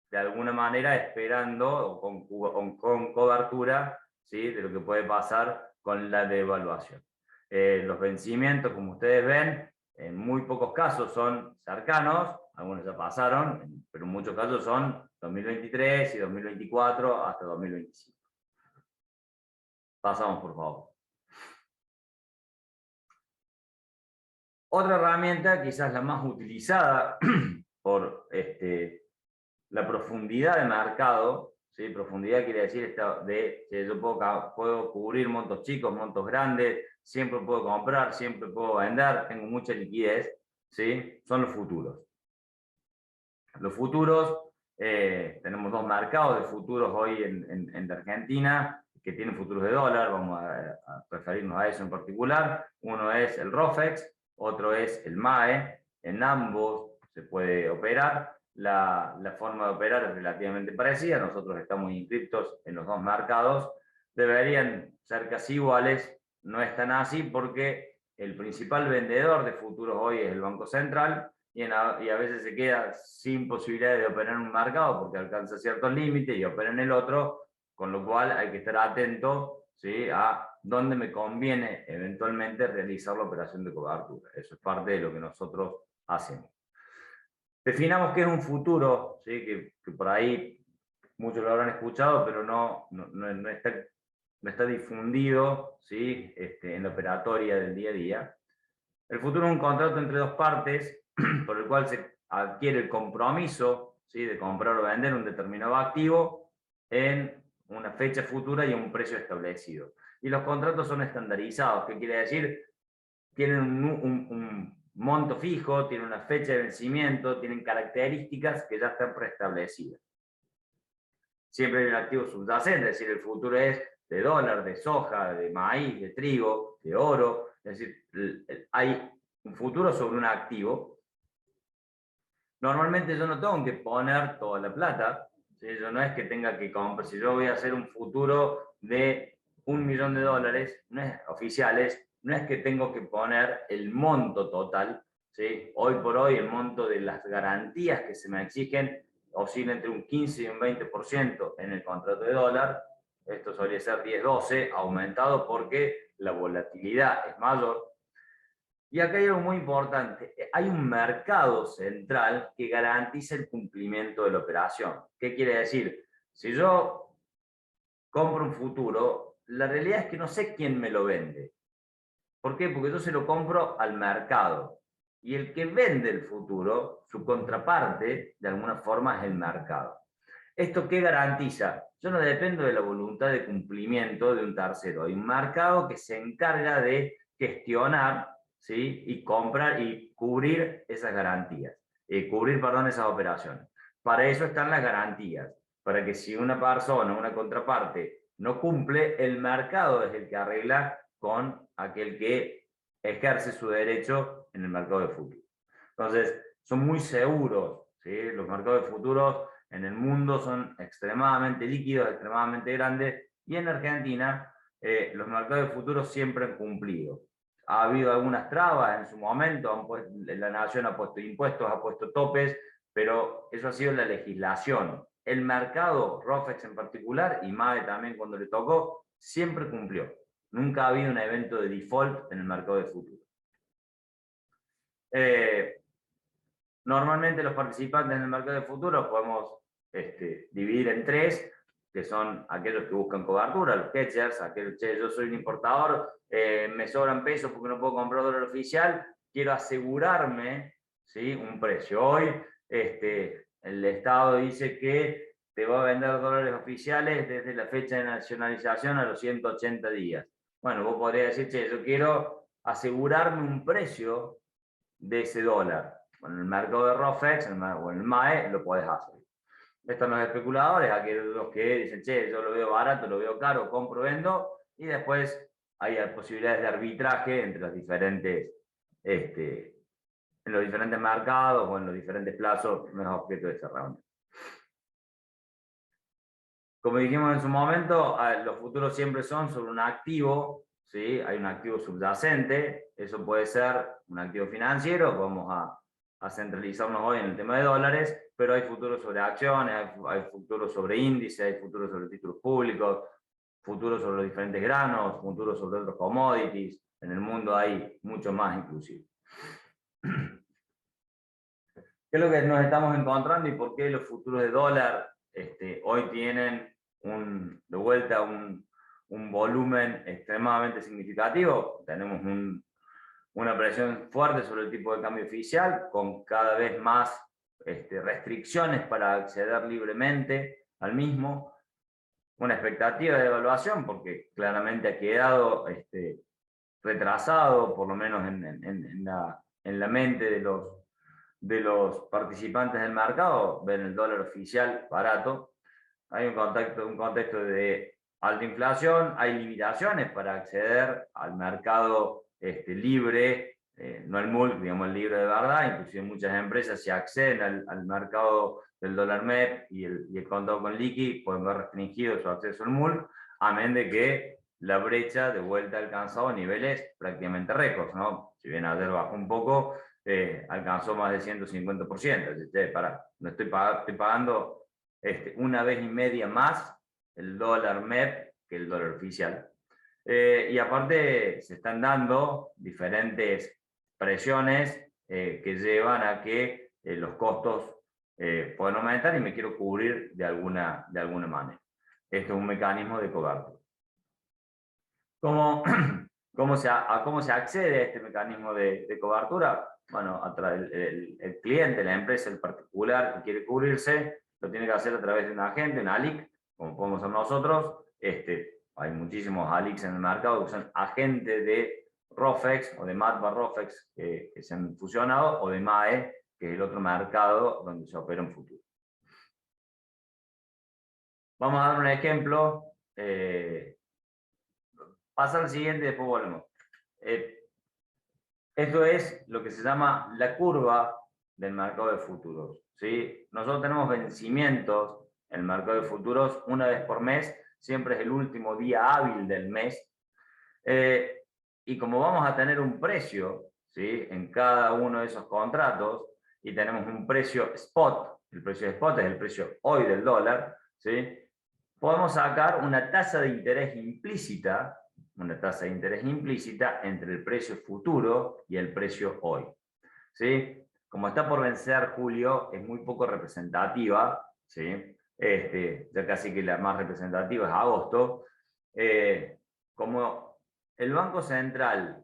Speaker 4: de alguna manera esperando o con cobertura, ¿sí?, de lo que puede pasar con la devaluación. Los vencimientos, como ustedes ven, en muy pocos casos son cercanos, algunos ya pasaron, pero en muchos casos son 2023 y 2024 hasta 2025. Pasamos, por favor. Otra herramienta, quizás la más utilizada por la profundidad de mercado, ¿sí? Profundidad quiere decir que yo puedo cubrir montos chicos, montos grandes, siempre puedo comprar, siempre puedo vender, tengo mucha liquidez, ¿sí? Son los futuros. Los futuros, tenemos dos mercados de futuros hoy en Argentina, que tienen futuros de dólar, vamos a referirnos a eso en particular. Uno es el ROFEX, otro es el MAE, en ambos se puede operar. La forma de operar es relativamente parecida, nosotros estamos inscritos en los dos mercados, deberían ser casi iguales, no es tan así porque el principal vendedor de futuros hoy es el Banco Central, y a veces se queda sin posibilidad de operar en un mercado porque alcanza ciertos límites y opera en el otro, con lo cual hay que estar atento, ¿sí?, a dónde me conviene eventualmente realizar la operación de cobertura. Eso es parte de lo que nosotros hacemos. Definamos qué es un futuro, ¿sí?, que por ahí muchos lo habrán escuchado, pero no está difundido, ¿sí?, en la operatoria del día a día. El futuro es un contrato entre dos partes por el cual se adquiere el compromiso, ¿sí?, de comprar o vender un determinado activo en una fecha futura y a un precio establecido. Y los contratos son estandarizados, ¿qué quiere decir? Tienen un monto fijo, tienen una fecha de vencimiento, tienen características que ya están preestablecidas. Siempre hay un activo subyacente, es decir, el futuro es de dólar, de soja, de maíz, de trigo, de oro, es decir, hay un futuro sobre un activo. Normalmente yo no tengo que poner toda la plata, ¿sí? Yo no es que tenga que comprar, si yo voy a hacer un futuro de $1.000.000 no es, oficiales, no es que tengo que poner el monto total, ¿sí? Hoy por hoy el monto de las garantías que se me exigen oscila entre un 15 y un 20% en el contrato de dólar, esto solía ser 10-12, aumentado porque la volatilidad es mayor. Y acá hay algo muy importante. Hay un mercado central que garantiza el cumplimiento de la operación. ¿Qué quiere decir? Si yo compro un futuro, la realidad es que no sé quién me lo vende. ¿Por qué? Porque yo se lo compro al mercado. Y el que vende el futuro, su contraparte, de alguna forma es el mercado. ¿Esto qué garantiza? Yo no dependo de la voluntad de cumplimiento de un tercero. Hay un mercado que se encarga de gestionar, ¿sí? Y comprar y cubrir esas garantías. Perdón, esas operaciones. Para eso están las garantías. Para que si una persona, una contraparte, no cumple, el mercado es el que arregla con aquel que ejerce su derecho en el mercado de futuros. Entonces, son muy seguros, ¿sí? Los mercados de futuros en el mundo son extremadamente líquidos, extremadamente grandes, y en Argentina los mercados de futuros siempre han cumplido. Ha habido algunas trabas en su momento, la nación ha puesto impuestos, ha puesto topes, pero eso ha sido la legislación. El mercado, ROFEX en particular, y MAE también cuando le tocó, siempre cumplió. Nunca ha habido un evento de default en el mercado de futuros. Normalmente los participantes en el mercado de futuros podemos dividir en tres, que son aquellos que buscan cobertura, los hedgers, aquellos, che, yo soy un importador, me sobran pesos porque no puedo comprar dólar oficial, quiero asegurarme, ¿sí? Un precio. Hoy el Estado dice que te va a vender dólares oficiales desde la fecha de nacionalización a los 180 días. Bueno, vos podrías decir, che, yo quiero asegurarme un precio de ese dólar. Bueno, en el mercado de ROFEX o en el MAE lo podés hacer. Están los especuladores, aquellos que dicen, che, yo lo veo barato, lo veo caro, compro, vendo, y después hay posibilidades de arbitraje entre los diferentes, en los diferentes mercados o en los diferentes plazos, no es objeto de esta reunión. Como dijimos en su momento, los futuros siempre son sobre un activo, ¿sí? Hay un activo subyacente, eso puede ser un activo financiero, vamos a centralizarnos hoy en el tema de dólares, pero hay futuros sobre acciones, hay futuros sobre índices, hay futuros sobre títulos públicos, futuros sobre los diferentes granos, futuros sobre otros commodities, en el mundo hay mucho más inclusive. ¿Qué es lo que nos estamos encontrando y por qué los futuros de dólar hoy tienen de vuelta un volumen extremadamente significativo? Tenemos una presión fuerte sobre el tipo de cambio oficial, con cada vez más restricciones para acceder libremente al mismo, una expectativa de devaluación, porque claramente ha quedado retrasado, por lo menos en la mente de los participantes del mercado, ven el dólar oficial barato. Hay un contexto de alta inflación, hay limitaciones para acceder al mercado libre, no el MULC, digamos el libre de verdad, inclusive muchas empresas si acceden al mercado del dólar MEP y el contado con liqui, pueden ver restringido su acceso al MULC, amén de que la brecha de vuelta ha alcanzado niveles prácticamente récords, ¿no? Si bien ayer bajó un poco, alcanzó más del 150%. No estoy pagando una vez y media más el dólar MEP que el dólar oficial. Y aparte se están dando diferentes presiones que llevan a que los costos pueden aumentar y me quiero cubrir de alguna manera. Esto es un mecanismo de cobertura. ¿Cómo se accede a este mecanismo de cobertura? Bueno, el cliente, la empresa, el particular que quiere cubrirse, lo tiene que hacer a través de un agente, un ALIC, como podemos ser nosotros. Hay muchísimos ALICs en el mercado que son agentes de ROFEX o de MATBA-ROFEX que se han fusionado, o de MAE, que es el otro mercado donde se opera en futuro. Vamos a dar un ejemplo. Pasa al siguiente y después volvemos. Esto es lo que se llama la curva del mercado de futuros, ¿sí? Nosotros tenemos vencimientos en el mercado de futuros una vez por mes, siempre es el último día hábil del mes. Y como vamos a tener un precio, ¿sí? En cada uno de esos contratos, y tenemos un precio spot, el precio spot es el precio hoy del dólar, ¿sí? Podemos sacar una tasa de interés implícita una tasa de interés implícita entre el precio futuro y el precio hoy. ¿Sí? Como está por vencer julio, es muy poco representativa, ¿sí? Ya casi que la más representativa es agosto. Como el Banco Central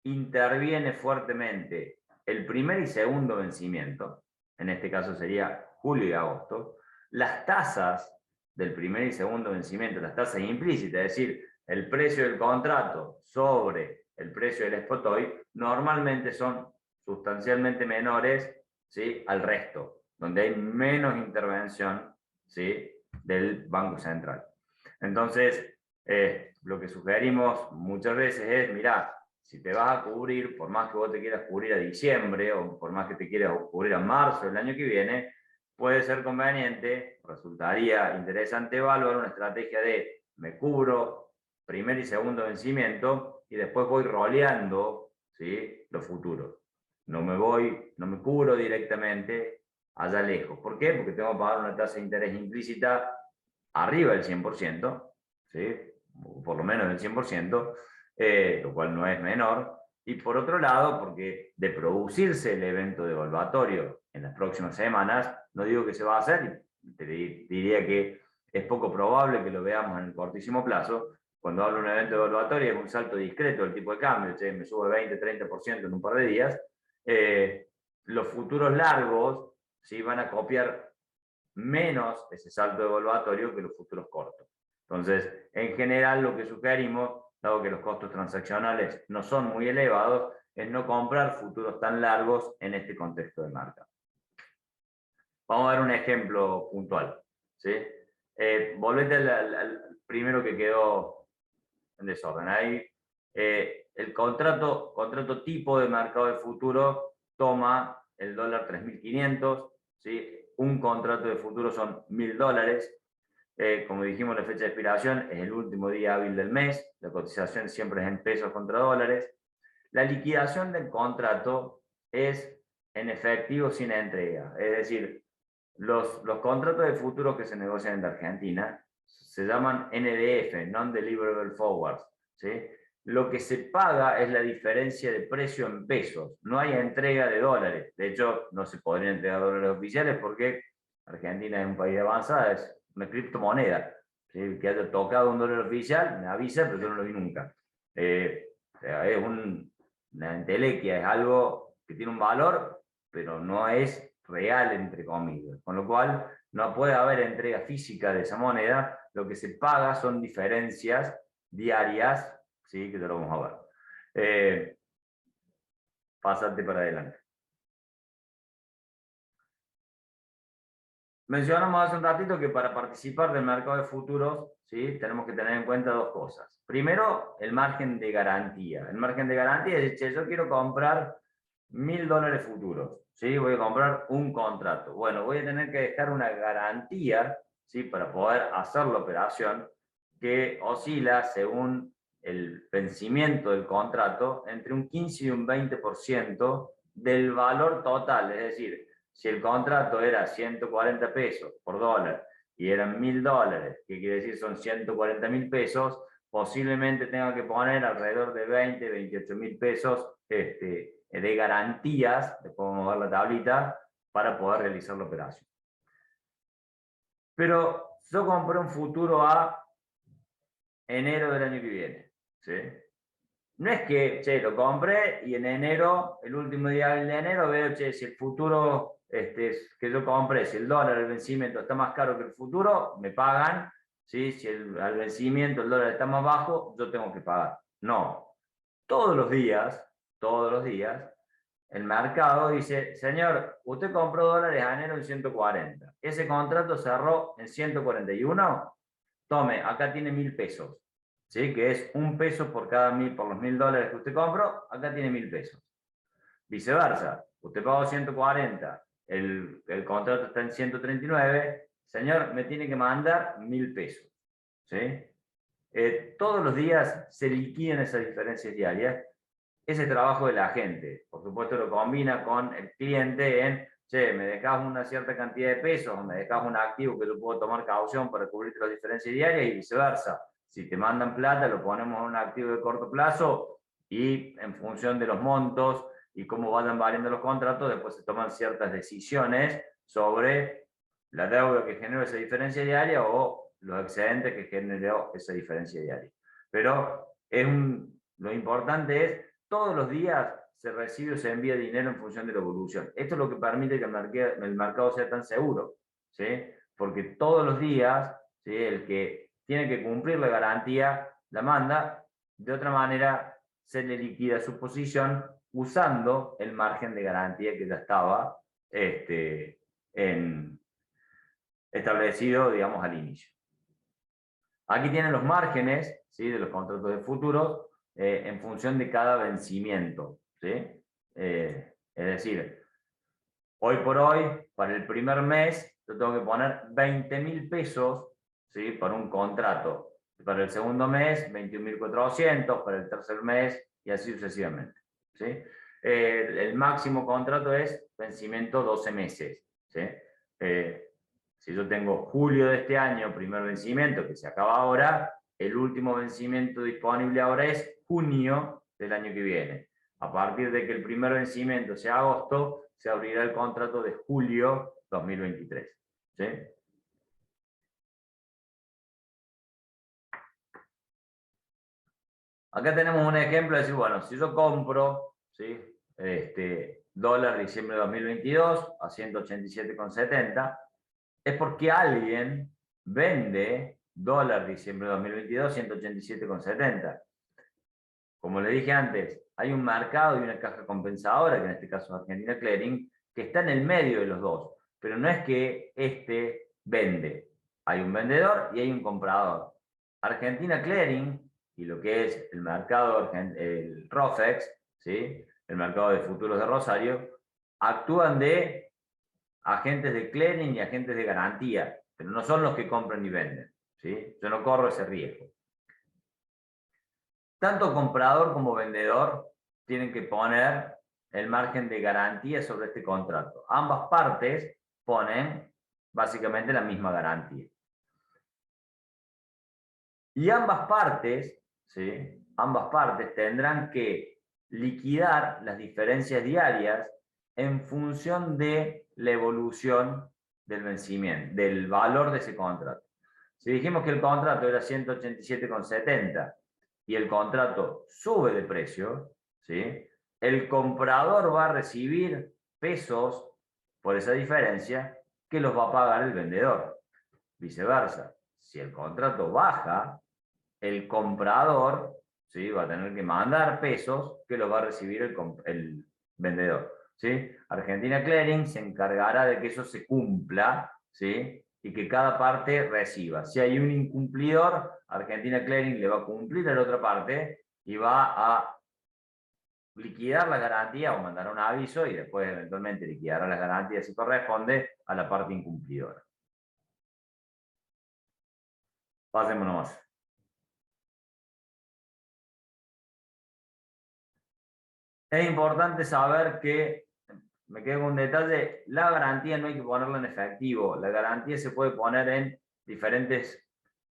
Speaker 4: interviene fuertemente el primer y segundo vencimiento, en este caso sería julio y agosto, las tasas del primer y segundo vencimiento, las tasas implícitas, es decir, el precio del contrato sobre el precio del spot hoy, normalmente son sustancialmente menores, ¿sí?, al resto, donde hay menos intervención, ¿sí?, del Banco Central. Entonces, lo que sugerimos muchas veces es, mirá, si te vas a cubrir, por más que vos te quieras cubrir a diciembre, o por más que te quieras cubrir a marzo del año que viene, puede ser conveniente, resultaría interesante evaluar una estrategia de me cubro primer y segundo vencimiento y después voy roleando, ¿sí?, los futuros. No me cubro directamente allá lejos. ¿Por qué? Porque tengo que pagar una tasa de interés implícita arriba del 100%, ¿sí?, por lo menos del 100%, lo cual no es menor. Y por otro lado, porque de producirse el evento devaluatorio en las próximas semanas, no digo que se va a hacer, te diría que es poco probable que lo veamos en el cortísimo plazo. Cuando hablo de un evento devaluatorio es un salto discreto del tipo de cambio, me sube 20-30% en un par de días. Los futuros largos, ¿sí?, van a copiar menos ese salto devaluatorio que los futuros cortos. Entonces, en general, lo que sugerimos, dado que los costos transaccionales no son muy elevados, es no comprar futuros tan largos en este contexto de mercado. Vamos a ver un ejemplo puntual, ¿sí? Volvete al primero que quedó en desorden. Ahí, el contrato tipo de mercado de futuro toma el dólar 3.500, ¿sí? Un contrato de futuro son $1.000. Como dijimos, la fecha de expiración es el último día hábil del mes, la cotización siempre es en pesos contra dólares. La liquidación del contrato es en efectivo sin entrega, es decir, los contratos de futuro que se negocian en la Argentina se llaman NDF, Non-Deliverable Forwards, ¿sí? Lo que se paga es la diferencia de precio en pesos, no hay entrega de dólares. De hecho, no se podrían entregar dólares oficiales porque Argentina es un país avanzado, es una criptomoneda. ¿Sí? Que haya tocado un dólar oficial, me avisa, pero yo no lo vi nunca. O sea, es una entelequia, es algo que tiene un valor, pero no es real, entre comillas. Con lo cual, no puede haber entrega física de esa moneda, lo que se paga son diferencias diarias, ¿sí?, que te lo vamos a ver. Pásate para adelante. Mencionamos hace un ratito que para participar del mercado de futuros, ¿sí?, tenemos que tener en cuenta dos cosas. Primero, el margen de garantía. El margen de garantía es decir, yo quiero comprar $1.000 futuros, ¿sí? Voy a comprar un contrato. Bueno, voy a tener que dejar una garantía, ¿sí?, para poder hacer la operación que oscila según el vencimiento del contrato entre un 15 y un 20% del valor total. Es decir, si el contrato era 140 pesos por dólar y eran $1.000, que quiere decir son 140.000 pesos, posiblemente tenga que poner alrededor de 28.000 pesos de garantías, después vamos a ver la tablita, para poder realizar la operación. Pero yo compré un futuro a enero del año que viene, ¿sí? No es que, lo compré y en enero, el último día de enero, veo, si el futuro que yo compré, si el dólar, el vencimiento está más caro que el futuro, me pagan, ¿sí? Si al vencimiento el dólar está más bajo, yo tengo que pagar. No. Todos los días, el mercado dice, señor, usted compró dólares a enero en 140. Ese contrato cerró en 141. Tome, acá tiene 1.000 pesos. ¿Sí? Que es un peso por los $1.000 que usted compró, acá tiene 1.000 pesos. Viceversa, usted pagó 140, el contrato está en 139, señor, me tiene que mandar 1.000 pesos. ¿Sí? Todos los días se liquidan esas diferencias diarias. Ese trabajo de la gente, por supuesto, lo combina con el cliente en, me dejas una cierta cantidad de pesos, o me dejas un activo que yo puedo tomar caución para cubrir las diferencias diarias y viceversa. si te mandan plata, lo ponemos en un activo de corto plazo y en función de los montos y cómo vayan variando los contratos, después se toman ciertas decisiones sobre la deuda que generó esa diferencia diaria o los excedentes que generó esa diferencia diaria. Pero lo importante es, todos los días se recibe o se envía dinero en función de la evolución. Esto es lo que permite que el mercado sea tan seguro, ¿sí? Porque todos los días, ¿sí?, el que tiene que cumplir la garantía la manda, de otra manera se le liquida su posición usando el margen de garantía que ya estaba establecido, digamos, al inicio. Aquí tienen los márgenes, ¿sí?, de los contratos de futuros en función de cada vencimiento, ¿sí? Es decir, hoy por hoy, para el primer mes, yo tengo que poner 20.000 pesos, ¿sí?, para un contrato. Para el segundo mes, 21.400, para el tercer mes, y así sucesivamente, ¿sí? El máximo contrato es vencimiento 12 meses, ¿sí? Si yo tengo julio de este año, primer vencimiento, que se acaba ahora, el último vencimiento disponible ahora es junio del año que viene. A partir de que el primer vencimiento sea agosto, se abrirá el contrato de julio 2023. ¿Sí? Acá tenemos un ejemplo de decir, bueno, si yo compro, ¿sí?, dólar diciembre de 2022 a 187,70, es porque alguien vende dólar diciembre de 2022 187,70. Como le dije antes, hay un mercado y una caja compensadora, que en este caso es Argentina Clearing, que está en el medio de los dos. Pero no es que vende. Hay un vendedor y hay un comprador. Argentina Clearing, y lo que es el mercado, el ROFEX, ¿sí?, el mercado de futuros de Rosario, actúan de agentes de clearing y agentes de garantía, pero no son los que compran y venden, ¿sí? Yo no corro ese riesgo. Tanto comprador como vendedor tienen que poner el margen de garantía sobre este contrato. Ambas partes ponen básicamente la misma garantía. Y ambas partes, ¿sí?, ambas partes tendrán que liquidar las diferencias diarias en función de la evolución del vencimiento, del valor de ese contrato. Si dijimos que el contrato era 187,70 y el contrato sube de precio, ¿sí?, el comprador va a recibir pesos por esa diferencia que los va a pagar el vendedor. Viceversa, si el contrato baja, el comprador, ¿sí?, va a tener que mandar pesos que los va a recibir el vendedor, ¿sí? Argentina Clearing se encargará de que eso se cumpla, ¿sí?, y que cada parte reciba. Si hay un incumplidor, Argentina Clearing le va a cumplir a la otra parte y va a liquidar la garantía o mandar un aviso y después eventualmente liquidará las garantías si corresponde a la parte incumplidora. Pasémonos. Es importante saber que, me quedo con un detalle, la garantía no hay que ponerla en efectivo. La garantía se puede poner en diferentes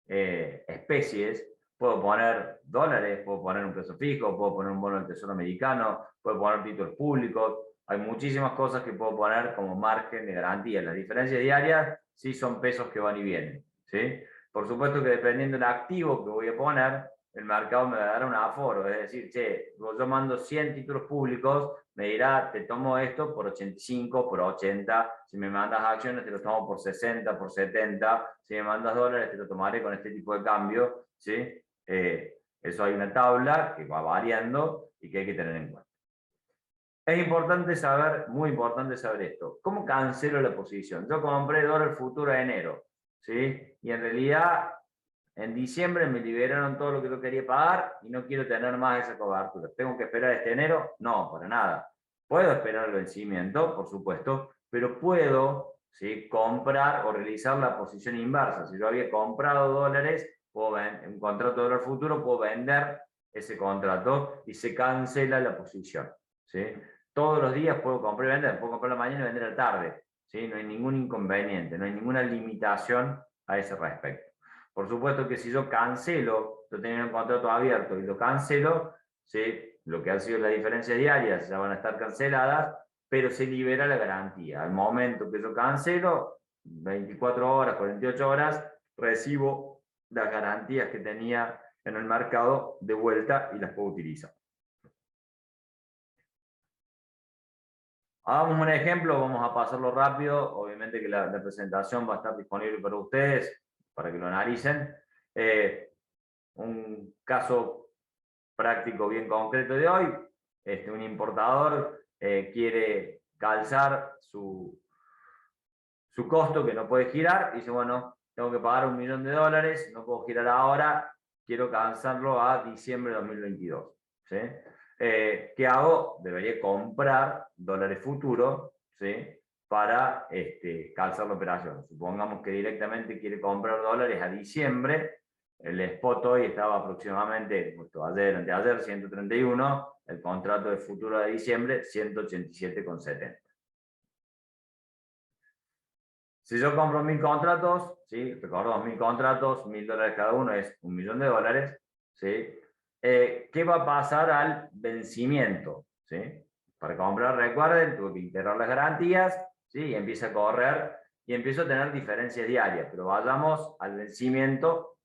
Speaker 4: especies. Puedo poner dólares, puedo poner un peso fijo, puedo poner un bono del Tesoro americano, puedo poner títulos públicos. Hay muchísimas cosas que puedo poner como margen de garantía. Las diferencias diarias sí son pesos que van y vienen, ¿sí? Por supuesto que dependiendo del activo que voy a poner, el mercado me va a dar un aforo, es decir, che, yo mando 100 títulos públicos, me dirá, te tomo esto por 85, por 80, si me mandas acciones te lo tomo por 60, por 70, si me mandas dólares te lo tomaré con este tipo de cambio, ¿sí? Eso hay una tabla que va variando y que hay que tener en cuenta. Es importante saber, muy importante saber esto, ¿cómo cancelo la posición? Yo compré dólar futuro de enero, ¿sí? Y en realidad en diciembre me liberaron todo lo que yo quería pagar y no quiero tener más esa cobertura. ¿Tengo que esperar este enero? No, para nada. Puedo esperar el vencimiento, por supuesto, pero puedo, ¿sí?, comprar o realizar la posición inversa. Si yo había comprado dólares, un contrato de dólar futuro, puedo vender ese contrato y se cancela la posición, ¿sí? Todos los días puedo comprar y vender. Puedo comprar a la mañana y vender a la tarde, ¿sí? No hay ningún inconveniente, no hay ninguna limitación a ese respecto. Por supuesto que si yo cancelo, yo tenía un contrato abierto y lo cancelo, ¿sí? Lo que han sido las diferencias diarias ya van a estar canceladas, pero se libera la garantía. Al momento que yo cancelo, 24 horas, 48 horas, recibo las garantías que tenía en el mercado de vuelta y las puedo utilizar. Hagamos un ejemplo, vamos a pasarlo rápido. Obviamente que la presentación va a estar disponible para ustedes, para que lo analicen. Un caso práctico bien concreto de hoy. Un importador quiere calzar su costo que no puede girar y dice, bueno, tengo que pagar $1 millón, no puedo girar ahora, quiero calzarlo a diciembre de 2022. ¿Sí? ¿Qué hago? Debería comprar dólares futuros, ¿sí? Para calzar la operación. Supongamos que directamente quiere comprar dólares a diciembre. El spot hoy estaba aproximadamente, ayer, anteayer, 131, el contrato de futuro de diciembre, 187,70. Si yo compro 1000 contratos, ¿sí? Recordamos 1000 contratos, $1000 cada uno es $1 millón, ¿sí? ¿Qué va a pasar al vencimiento? ¿Sí? Para comprar, recuerden, tuve que integrar las garantías, ¿sí? Y empieza a correr y empiezo a tener diferencias diarias, pero vayamos al vencimiento.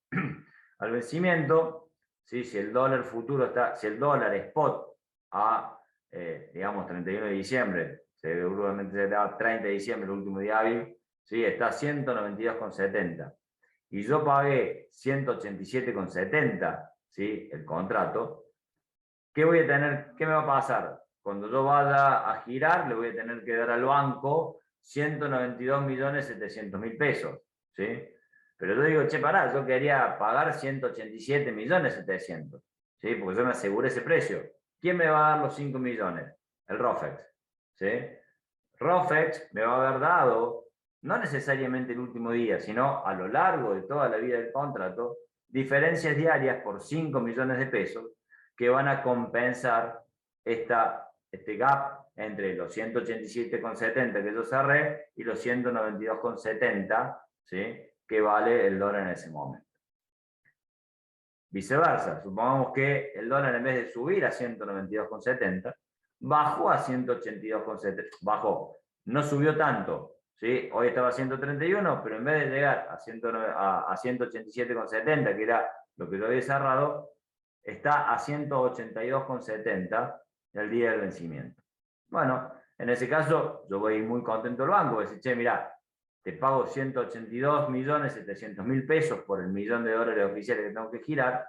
Speaker 4: Al vencimiento, ¿sí? Si el dólar futuro está, si el dólar spot a, digamos, 31 de diciembre, seguramente será 30 de diciembre, el último día hábil, ¿sí? Está a 192,70. Y yo pagué 187,70, ¿sí? El contrato. ¿Qué voy a tener? ¿Qué me va a pasar? Cuando yo vaya a girar, le voy a tener que dar al banco 192.700.000 pesos, ¿sí? Pero yo digo, che, pará, yo quería pagar 187.700.000, ¿sí? Porque yo me aseguré ese precio. ¿Quién me va a dar los 5 millones? El ROFEX, ¿sí? ROFEX me va a haber dado, no necesariamente el último día, sino a lo largo de toda la vida del contrato, diferencias diarias por 5 millones de pesos que van a compensar este gap entre los 187,70 que yo cerré y los 192,70, ¿sí? Que vale el dólar en ese momento. Viceversa, supongamos que el dólar en vez de subir a 192,70, bajó a 182,70, bajó, no subió tanto, ¿sí? Hoy estaba a 131, pero en vez de llegar a 187,70, que era lo que yo había cerrado, está a 182,70 el día del vencimiento. Bueno, en ese caso yo voy muy contento al banco, voy a decir, che, mirá, te pago 182.700.000 pesos por el $1 millón oficiales que tengo que girar,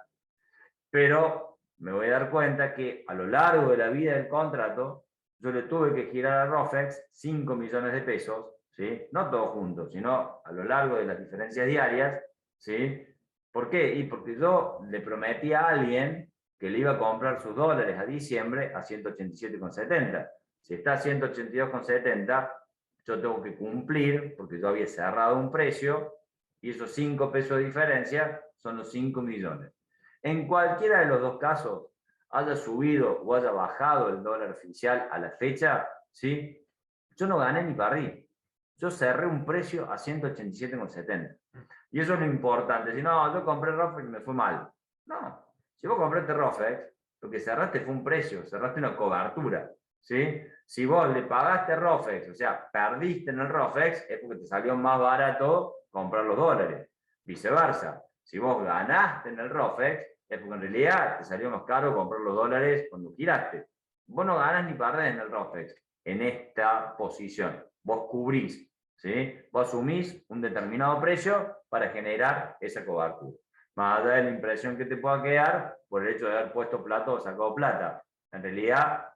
Speaker 4: pero me voy a dar cuenta que a lo largo de la vida del contrato yo le tuve que girar a ROFEX 5 millones de pesos, ¿sí? No todos juntos, sino a lo largo de las diferencias diarias, ¿sí? ¿Por qué? Y porque yo le prometí a alguien que le iba a comprar sus dólares a diciembre a 187,70. Si está a 182,70, yo tengo que cumplir, porque yo había cerrado un precio, y esos 5 pesos de diferencia son los 5 millones. En cualquiera de los dos casos, haya subido o haya bajado el dólar oficial a la fecha, ¿sí? Yo no gané ni perdí. Yo cerré un precio a 187,70. Y eso es lo importante. Si no, yo compré ROFEX y me fue mal. No. Si vos compraste ROFEX, lo que cerraste fue un precio, cerraste una cobertura, ¿sí? Si vos le pagaste ROFEX, o sea, perdiste en el ROFEX, es porque te salió más barato comprar los dólares. Viceversa, si vos ganaste en el ROFEX, es porque en realidad te salió más caro comprar los dólares cuando giraste. Vos no ganas ni perdés en el ROFEX, en esta posición. Vos cubrís, ¿sí? Vos asumís un determinado precio para generar esa cobertura. Más allá de la impresión que te pueda quedar por el hecho de haber puesto plata o sacado plata. En realidad,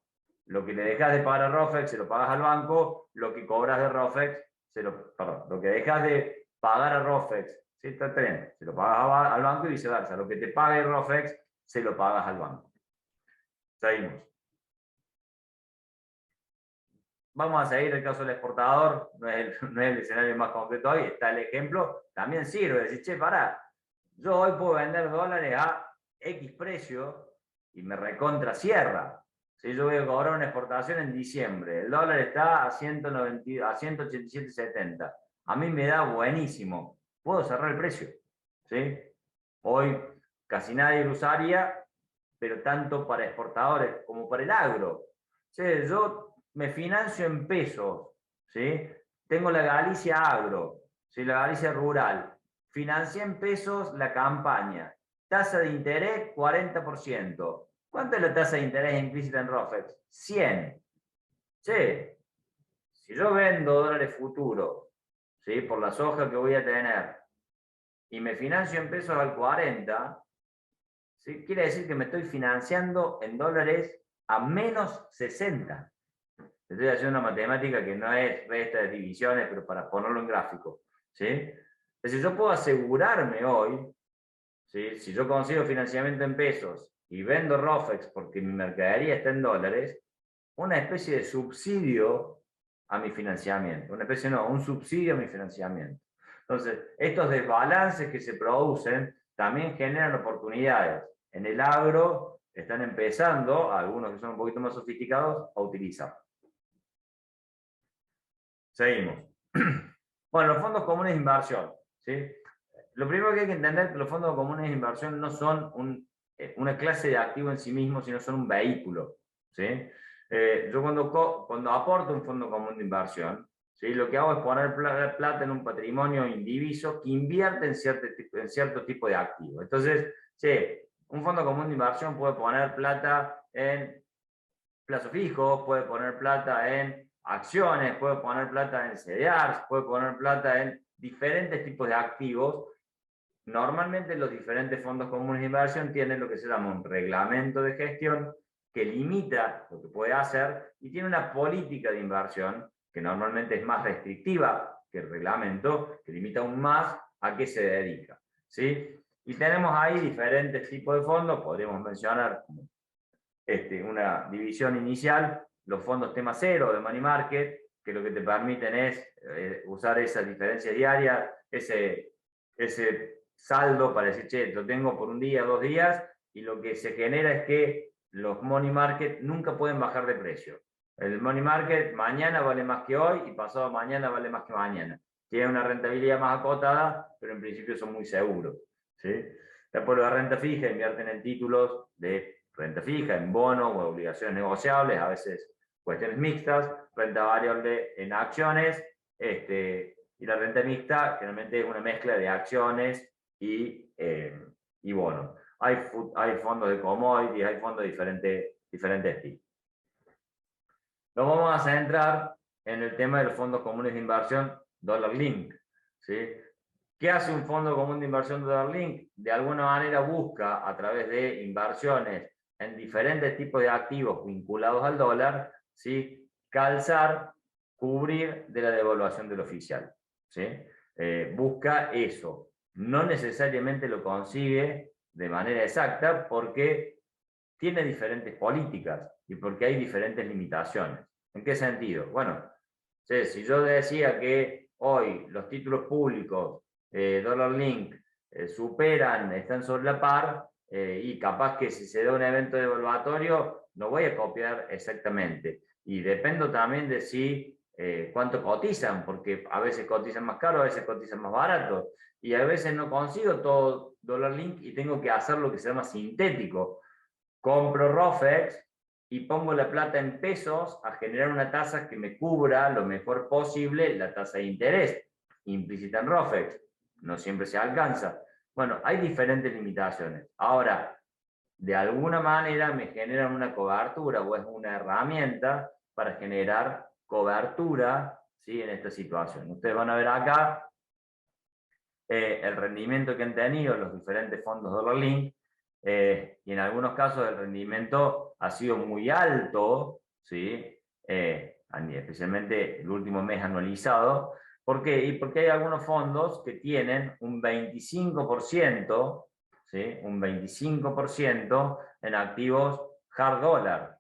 Speaker 4: lo que le dejas de pagar a ROFEX se lo pagas al banco, lo que cobras de ROFEX, lo que dejas de pagar a ROFEX, ¿sí? Está bien, se lo pagas al banco y viceversa. Lo que te pague ROFEX, se lo pagas al banco. Seguimos. Vamos a seguir el caso del exportador, no es el escenario más concreto hoy, está el ejemplo, también sirve, decir, che, pará, yo hoy puedo vender dólares a X precio y me recontra cierra. Si yo voy a cobrar una exportación en diciembre, el dólar está a 187,70, a mí me da buenísimo, puedo cerrar el precio, ¿sí? Hoy casi nadie lo usaría, pero tanto para exportadores como para el agro. ¿Sí? Yo me financio en pesos, ¿sí? Tengo la Galicia Agro, ¿sí? La Galicia Rural. Financié en pesos la campaña. Tasa de interés 40%. ¿Cuánto es la tasa de interés implícita en ROFEX? 100. ¿Sí? Si yo vendo dólares futuros, ¿sí? Por la soja que voy a tener, y me financio en pesos al 40, ¿sí? Quiere decir que me estoy financiando en dólares a menos 60. Estoy haciendo una matemática que no es resta de divisiones, pero para ponerlo en gráfico, ¿sí? Entonces yo puedo asegurarme hoy, ¿sí? Si yo consigo financiamiento en pesos y vendo ROFEX porque mi mercadería está en dólares, una especie de subsidio a mi financiamiento. Una especie, no, un subsidio a mi financiamiento. Entonces, estos desbalances que se producen también generan oportunidades. En el agro están empezando, algunos que son un poquito más sofisticados, a utilizar. Seguimos. Bueno, los fondos comunes de inversión, ¿sí? Lo primero que hay que entender es que los fondos comunes de inversión no son una clase de activo en sí mismo, sino son un vehículo, ¿sí? Yo cuando aporto un fondo común de inversión, ¿sí? Lo que hago es poner plata en un patrimonio indiviso que invierte en cierto tipo de activo. Entonces, sí, un fondo común de inversión puede poner plata en plazos fijos, puede poner plata en acciones, puede poner plata en CDRs, puede poner plata en diferentes tipos de activos. Normalmente los diferentes fondos comunes de inversión tienen lo que se llama un reglamento de gestión que limita lo que puede hacer y tiene una política de inversión que normalmente es más restrictiva que el reglamento, que limita aún más a qué se dedica, ¿sí? Y tenemos ahí diferentes tipos de fondos, podríamos mencionar una división inicial, los fondos tema cero de money market, que lo que te permiten es usar esas diferencias diarias, ese saldo para decir, che, lo tengo por un día, 2 días, y lo que se genera es que los money market nunca pueden bajar de precio. El money market mañana vale más que hoy y pasado mañana vale más que mañana. Tiene una rentabilidad más acotada, pero en principio son muy seguros, ¿sí? Después la renta fija invierten en títulos de renta fija, en bonos o obligaciones negociables, a veces cuestiones mixtas, renta variable en acciones, y la renta mixta generalmente es una mezcla de acciones y bonos. Hay fondos de commodities, hay fondos de diferentes tipos. Nos vamos a centrar en el tema de los fondos comunes de inversión Dollar Link, ¿sí? ¿Qué hace un fondo común de inversión Dollar Link? De alguna manera busca, a través de inversiones en diferentes tipos de activos vinculados al dólar, ¿sí? Calzar, cubrir de la devaluación del oficial, ¿sí? Busca eso. No necesariamente lo consigue de manera exacta porque tiene diferentes políticas y porque hay diferentes limitaciones. ¿En qué sentido? Bueno, si yo decía que hoy los títulos públicos Dollar Link están sobre la par, y capaz que si se da un evento devaluatorio no voy a copiar exactamente. Y dependo también de si cuánto cotizan, porque a veces cotizan más caro, a veces cotizan más barato, y a veces no consigo todo Dollar Link y tengo que hacer lo que se llama sintético. Compro ROFEX y pongo la plata en pesos a generar una tasa que me cubra lo mejor posible la tasa de interés implícita en ROFEX. No siempre se alcanza. Bueno, hay diferentes limitaciones. Ahora, de alguna manera me generan una cobertura o es una herramienta para generar cobertura, ¿sí? En esta situación. Ustedes van a ver acá el rendimiento que han tenido los diferentes fondos Dollar Link, y en algunos casos el rendimiento ha sido muy alto, ¿sí? Especialmente el último mes anualizado. ¿Por qué? Y porque hay algunos fondos que tienen un 25%, ¿sí? Un 25% en activos hard dólar.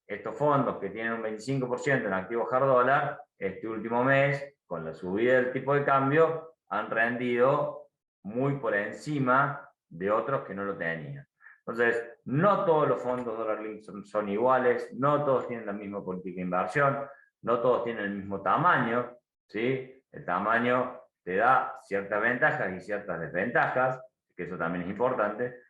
Speaker 4: Estos fondos que tienen un 25% en activos hard dólar, este último mes, con la subida del tipo de cambio, han rendido muy por encima de otros que no lo tenían. Entonces, no todos los fondos Dollar Link son iguales, no todos tienen la misma política de inversión, no todos tienen el mismo tamaño, ¿sí? El tamaño te da ciertas ventajas y ciertas desventajas, que eso también es importante.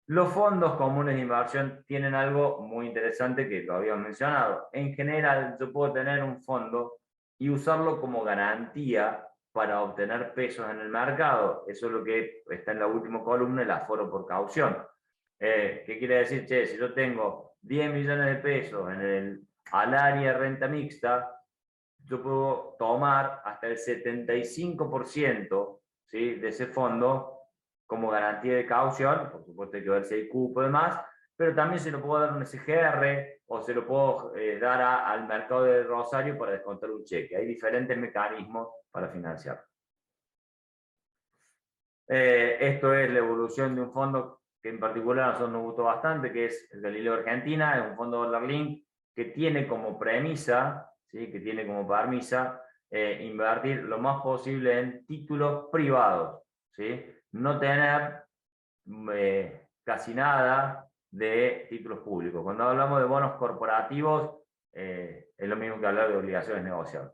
Speaker 4: Los fondos comunes de inversión tienen algo muy interesante que lo habíamos mencionado. En general, yo puedo tener un fondo y usarlo como garantía para obtener pesos en el mercado. Eso es lo que está en la última columna, el aforo por caución. ¿Qué quiere decir? Che, si yo tengo 10 millones de pesos al área de renta mixta, yo puedo tomar hasta el 75%, ¿sí?, de ese fondo como garantía de caución. Por supuesto hay que ver si hay cupo y demás, pero también se lo puedo dar a un SGR o se lo puedo dar al mercado de Rosario para descontar un cheque. Hay diferentes mecanismos para financiar. Esto es la evolución de un fondo que en particular a nosotros nos gustó bastante, que es el Galileo Argentina. Es un fondo Dollar Link que tiene como premisa, ¿sí?, invertir lo más posible en títulos privados, ¿sí? No tener casi nada de títulos públicos. Cuando hablamos de bonos corporativos, es lo mismo que hablar de obligaciones negociables.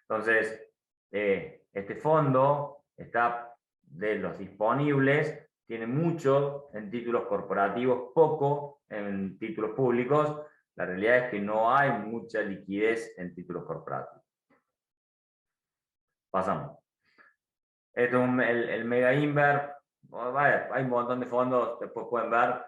Speaker 4: Entonces, este fondo está, de los disponibles, tiene mucho en títulos corporativos, poco en títulos públicos. La realidad es que no hay mucha liquidez en títulos corporativos. Pasamos. Esto es el Mega Inver. Hay un montón de fondos, después pueden ver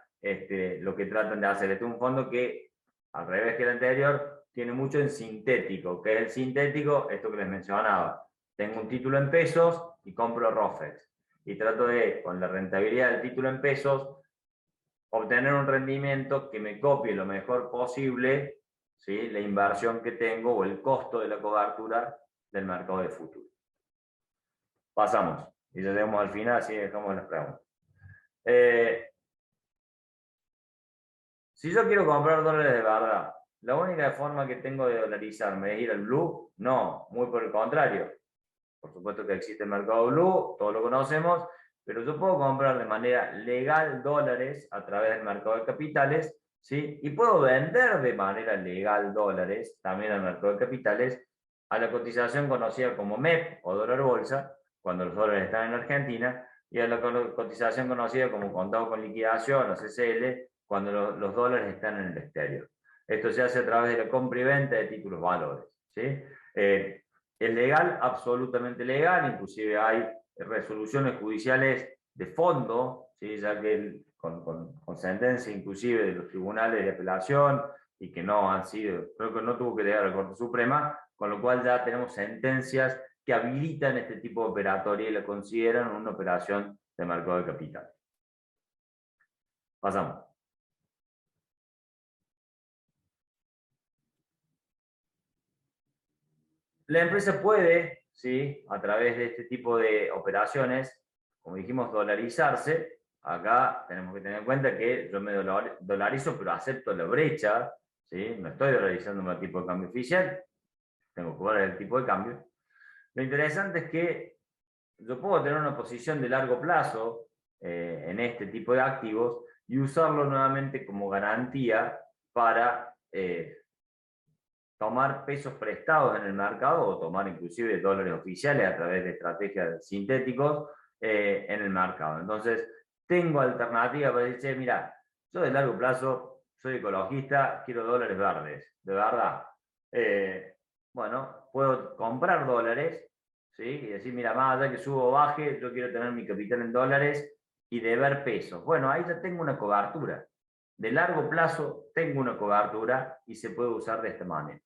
Speaker 4: lo que tratan de hacer. Este es un fondo que, al revés que el anterior, tiene mucho en sintético. ¿Qué es el sintético? Esto que les mencionaba. Tengo un título en pesos y compro ROFEX. Y trato de, con la rentabilidad del título en pesos, obtener un rendimiento que me copie lo mejor posible, ¿sí?, la inversión que tengo o el costo de la cobertura del mercado de futuro. Pasamos. Y ya llegamos al final, así dejamos las preguntas. Si yo quiero comprar dólares de verdad, ¿la única forma que tengo de dolarizarme es ir al blue? No, muy por el contrario. Por supuesto que existe el mercado blue, todos lo conocemos, pero yo puedo comprar de manera legal dólares a través del mercado de capitales, ¿sí? Y puedo vender de manera legal dólares también al mercado de capitales a la cotización conocida como MEP o dólar bolsa, cuando los dólares están en Argentina, y a la cotización conocida como contado con liquidación o CCL, cuando los dólares están en el exterior. Esto se hace a través de la compra y venta de títulos valores, ¿sí? Es legal, absolutamente legal, inclusive hay resoluciones judiciales de fondo, ¿sí?, ya que con sentencia inclusive de los tribunales de apelación, y que no han sido, creo que no tuvo que llegar a la Corte Suprema, con lo cual ya tenemos sentencias que habilitan este tipo de operatoria y la consideran una operación de mercado de capital. Pasamos. La empresa puede, ¿sí?, a través de este tipo de operaciones, como dijimos, dolarizarse. Acá tenemos que tener en cuenta que yo me dolarizo, pero acepto la brecha, ¿sí? No estoy dolarizándome al tipo de cambio oficial, tengo que ver el tipo de cambio. Lo interesante es que yo puedo tener una posición de largo plazo en este tipo de activos y usarlo nuevamente como garantía para tomar pesos prestados en el mercado o tomar inclusive dólares oficiales a través de estrategias sintéticos en el mercado. Entonces, tengo alternativas para decir, che, mira, yo de largo plazo soy ecologista, quiero dólares verdes, de verdad. Bueno, puedo comprar dólares, ¿sí?, y decir, mira, más allá que subo o baje, yo quiero tener mi capital en dólares y deber pesos. Bueno, ahí ya tengo una cobertura. De largo plazo tengo una cobertura y se puede usar de esta manera.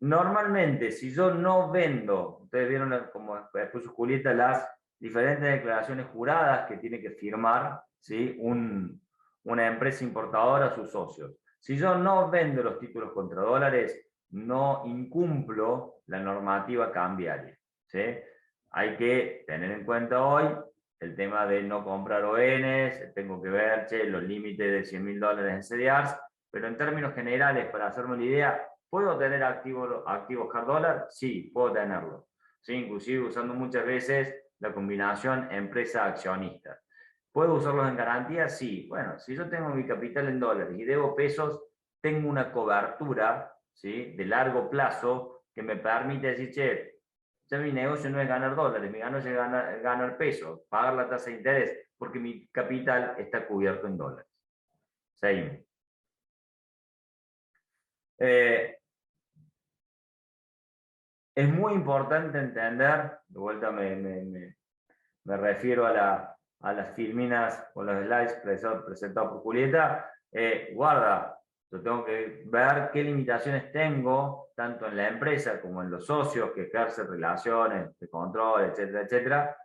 Speaker 4: Normalmente, si yo no vendo, ustedes vieron, como expuso Julieta, las diferentes declaraciones juradas que tiene que firmar, ¿sí?, una empresa importadora a sus socios. Si yo no vendo los títulos contra dólares, no incumplo la normativa cambiaria, ¿sí? Hay que tener en cuenta hoy el tema de no comprar ONs, tengo que ver, che, los límites de $100.000 en CDRs, pero en términos generales, para hacerme una idea, ¿puedo tener activos hard dollar? Sí, puedo tenerlo. ¿Sí? Inclusive usando muchas veces la combinación empresa-accionista. ¿Puedo usarlos en garantía? Sí. Bueno, si yo tengo mi capital en dólares y debo pesos, tengo una cobertura, ¿sí?, de largo plazo que me permite decir, che, ya mi negocio no es ganar dólares, mi negocio es ganar pesos, pagar la tasa de interés, porque mi capital está cubierto en dólares. Seguimos. Es muy importante entender, de vuelta me refiero a las filminas o los slides presentados por Julieta, guarda, yo tengo que ver qué limitaciones tengo, tanto en la empresa como en los socios que ejercen relaciones de control, etcétera, etcétera,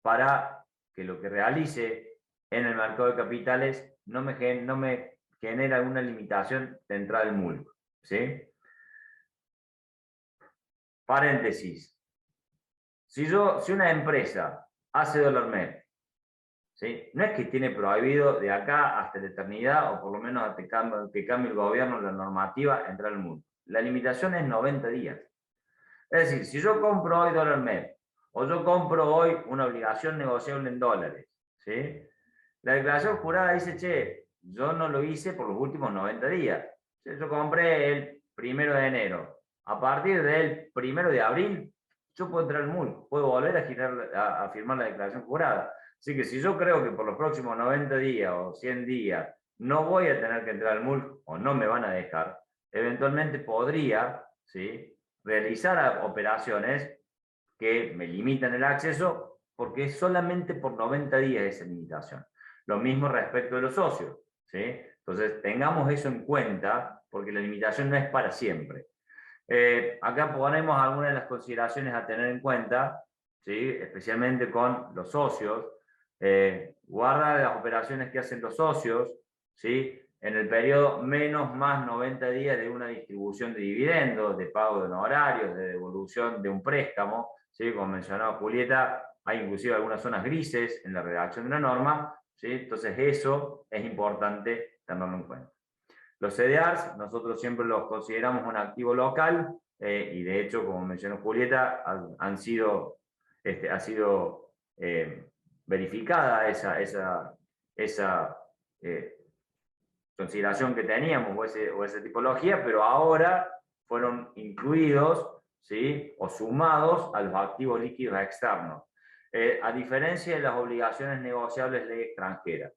Speaker 4: para que lo que realice en el mercado de capitales no me genera alguna limitación de entrada al MULC, ¿sí? Paréntesis. Si una empresa hace dólar MEP, ¿sí? No es que tiene prohibido de acá hasta la eternidad, o por lo menos hasta que cambie el gobierno la normativa, entrar al MULC. La limitación es 90 días. Es decir, si yo compro hoy dólar MEP, o yo compro hoy una obligación negociable en dólares, ¿sí? La declaración jurada dice, che, yo no lo hice por los últimos 90 días. Yo compré el 1 de enero. A partir del 1 de abril, yo puedo entrar al MULC, puedo volver a firmar la declaración jurada. Así que si yo creo que por los próximos 90 días o 100 días no voy a tener que entrar al MULC o no me van a dejar, eventualmente podría, ¿sí?, realizar operaciones que me limitan el acceso porque es solamente por 90 días esa limitación. Lo mismo respecto de los socios, ¿sí? Entonces, tengamos eso en cuenta, porque la limitación no es para siempre. Acá ponemos algunas de las consideraciones a tener en cuenta, ¿sí?, especialmente con los socios. Guarda las operaciones que hacen los socios, ¿sí?, en el periodo menos más 90 días de una distribución de dividendos, de pago de honorarios, de devolución de un préstamo, ¿sí? Como mencionaba Julieta, hay inclusive algunas zonas grises en la redacción de la norma, ¿sí? Entonces eso es importante tenerlo en cuenta. Los CDRs, nosotros siempre los consideramos un activo local, y de hecho, como mencionó Julieta, ha sido verificada esa consideración que teníamos o esa tipología, pero ahora fueron incluidos, ¿sí?, o sumados a los activos líquidos externos, a diferencia de las obligaciones negociables ley extranjera.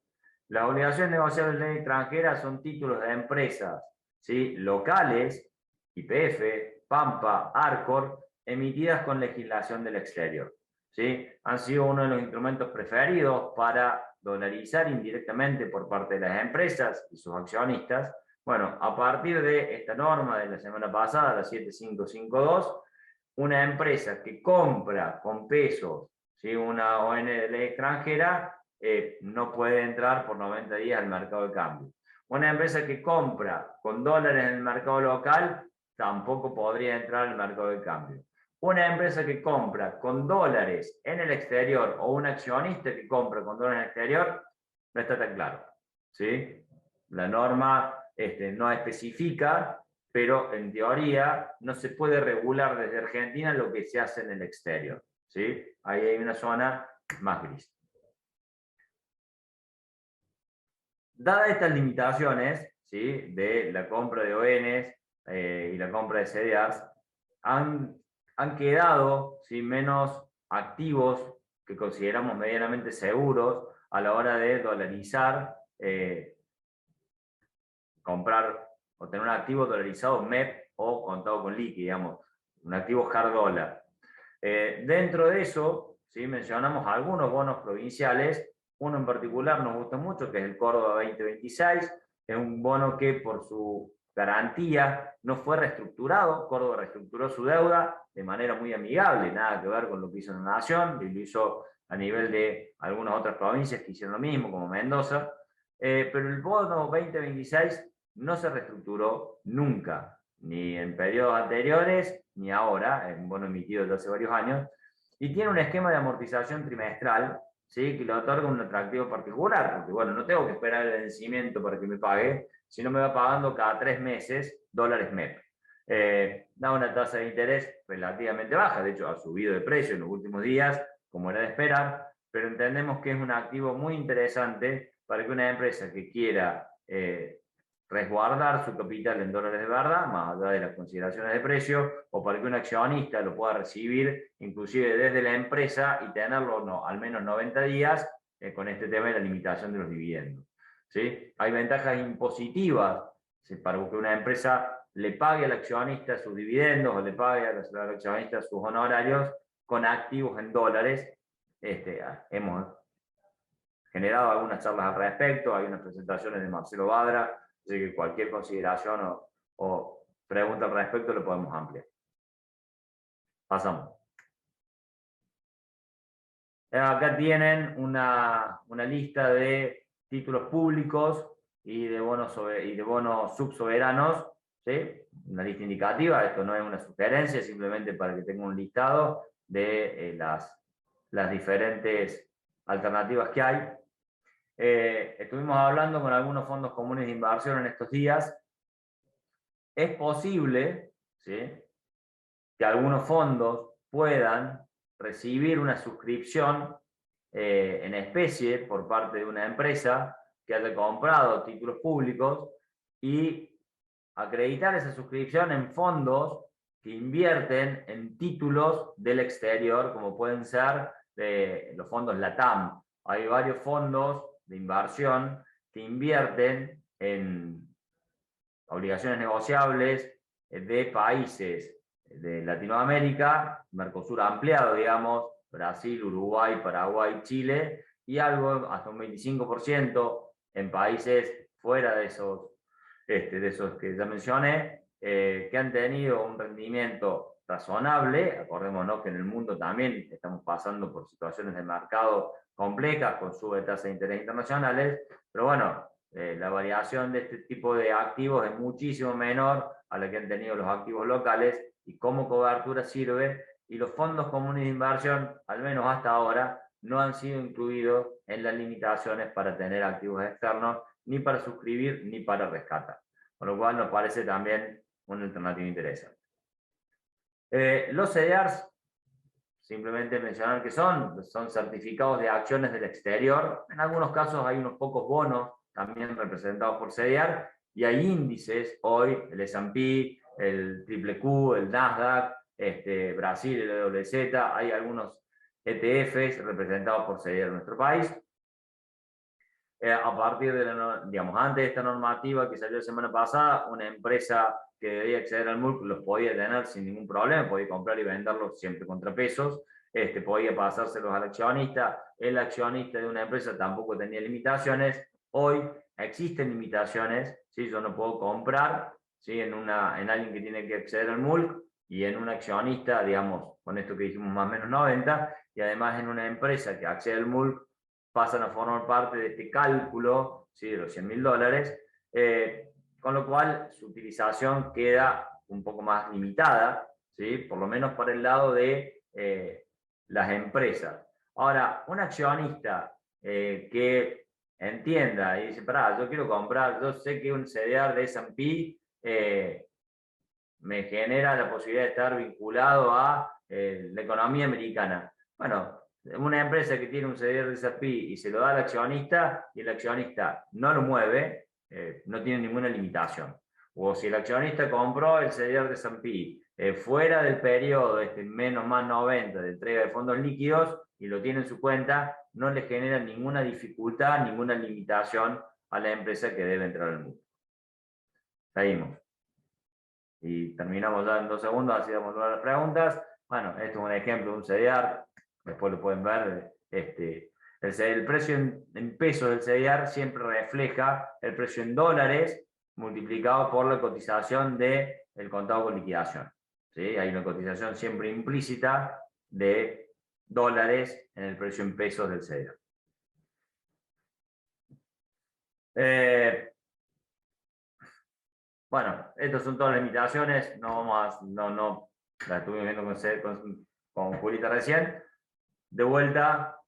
Speaker 4: Las obligaciones negociables ley extranjera son títulos de empresas, ¿sí?, locales, YPF, Pampa, Arcor, emitidas con legislación del exterior, ¿sí? Han sido uno de los instrumentos preferidos para dolarizar indirectamente por parte de las empresas y sus accionistas. Bueno, a partir de esta norma de la semana pasada, la 7552, una empresa que compra con pesos, ¿sí?, una ON de ley extranjera, no puede entrar por 90 días al mercado de cambio. Una empresa que compra con dólares en el mercado local tampoco podría entrar al mercado de cambio. Una empresa que compra con dólares en el exterior o un accionista que compra con dólares en el exterior, no está tan claro, ¿sí? La norma no especifica, pero en teoría no se puede regular desde Argentina lo que se hace en el exterior, ¿sí? Ahí hay una zona más gris. Dadas estas limitaciones, ¿sí?, de la compra de ONs y la compra de CDRs, han quedado, ¿sí?, menos activos que consideramos medianamente seguros a la hora de dolarizar, comprar o tener un activo dolarizado MEP o contado con liqui, digamos, un activo hard dólar. Dentro de eso, ¿sí?, mencionamos algunos bonos provinciales. Uno en particular nos gusta mucho, que es el Córdoba 2026. Es un bono que por su garantía no fue reestructurado. Córdoba reestructuró su deuda de manera muy amigable, nada que ver con lo que hizo la Nación, y lo hizo a nivel de algunas otras provincias que hicieron lo mismo, como Mendoza. Pero el bono 2026 no se reestructuró nunca, ni en periodos anteriores, ni ahora, es un bono emitido desde hace varios años, y tiene un esquema de amortización trimestral, ¿sí?, que le otorga un atractivo particular, porque bueno, no tengo que esperar el vencimiento para que me pague, sino me va pagando cada 3 meses dólares MEP. Da una tasa de interés relativamente baja, de hecho ha subido de precio en los últimos días, como era de esperar, pero entendemos que es un activo muy interesante para que una empresa que quiera resguardar su capital en dólares de verdad, más allá de las consideraciones de precio, o para que un accionista lo pueda recibir inclusive desde la empresa y tenerlo al menos 90 días con este tema de la limitación de los dividendos. ¿Sí? Hay ventajas impositivas, ¿sí?, para que una empresa le pague al accionista sus dividendos o le pague al accionista sus honorarios con activos en dólares. Hemos generado algunas charlas al respecto, hay unas presentaciones de Marcelo Badra, así que cualquier consideración o pregunta al respecto lo podemos ampliar. Pasamos. Acá tienen una lista de títulos públicos y de bonos subsoberanos, ¿sí? Una lista indicativa, esto no es una sugerencia, simplemente para que tengan un listado de las diferentes alternativas que hay. Estuvimos hablando con algunos fondos comunes de inversión en estos días. Es posible, ¿sí?, que algunos fondos puedan recibir una suscripción en especie por parte de una empresa que haya comprado títulos públicos y acreditar esa suscripción en fondos que invierten en títulos del exterior, como pueden ser los fondos LATAM. Hay varios fondos de inversión que invierten en obligaciones negociables de países de Latinoamérica, Mercosur ampliado, digamos, Brasil, Uruguay, Paraguay, Chile, y algo, hasta un 25% en países fuera de esos que ya mencioné, que han tenido un rendimiento razonable. Acordémonos que en el mundo también estamos pasando por situaciones de mercado complejas, con sube de tasas de interés internacionales, pero bueno, la variación de este tipo de activos es muchísimo menor a la que han tenido los activos locales, y como cobertura sirve, y los fondos comunes de inversión, al menos hasta ahora, no han sido incluidos en las limitaciones para tener activos externos, ni para suscribir, ni para rescatar. Con lo cual nos parece también una alternativa interesante. Los CDRs, simplemente mencionar que son certificados de acciones del exterior. En algunos casos hay unos pocos bonos también representados por CDR, y hay índices hoy, el S&P, el QQQ, el Nasdaq, Brasil, el WZ, hay algunos ETFs representados por CDR en nuestro país. A partir de antes de esta normativa que salió la semana pasada, una empresa que debía acceder al MULC los podía tener sin ningún problema, podía comprar y venderlos siempre contra pesos, podía pasárselos al accionista. El accionista de una empresa tampoco tenía limitaciones. Hoy existen limitaciones, ¿sí? Yo no puedo comprar, ¿sí?, en alguien que tiene que acceder al MULC, y en un accionista, digamos, con esto que dijimos más o menos 90, y además en una empresa que accede al MULC, pasan a formar parte de este cálculo, ¿sí?, de los $100.000, con lo cual su utilización queda un poco más limitada, ¿sí?, por lo menos para el lado de las empresas. Ahora, un accionista que entienda y dice, pará, yo quiero comprar, yo sé que un CDR de S&P me genera la posibilidad de estar vinculado a la economía americana. Bueno, una empresa que tiene un CDR de S&P y se lo da al accionista, y el accionista no lo mueve, no tiene ninguna limitación. O si el accionista compró el CDR de S&P fuera del periodo menos más 90 de entrega de fondos líquidos y lo tiene en su cuenta, no le genera ninguna dificultad, ninguna limitación a la empresa que debe entrar al mundo. Seguimos. Y terminamos ya en 2 segundos, así damos lugar a las preguntas. Bueno, esto es un ejemplo de un CDR, después lo pueden ver. El precio en pesos del CDR siempre refleja el precio en dólares multiplicado por la cotización del contado con liquidación, ¿sí? Hay una cotización siempre implícita de dólares en el precio en pesos del CDR. Bueno, estas son todas las limitaciones, las estuvimos viendo con Julita recién. De vuelta,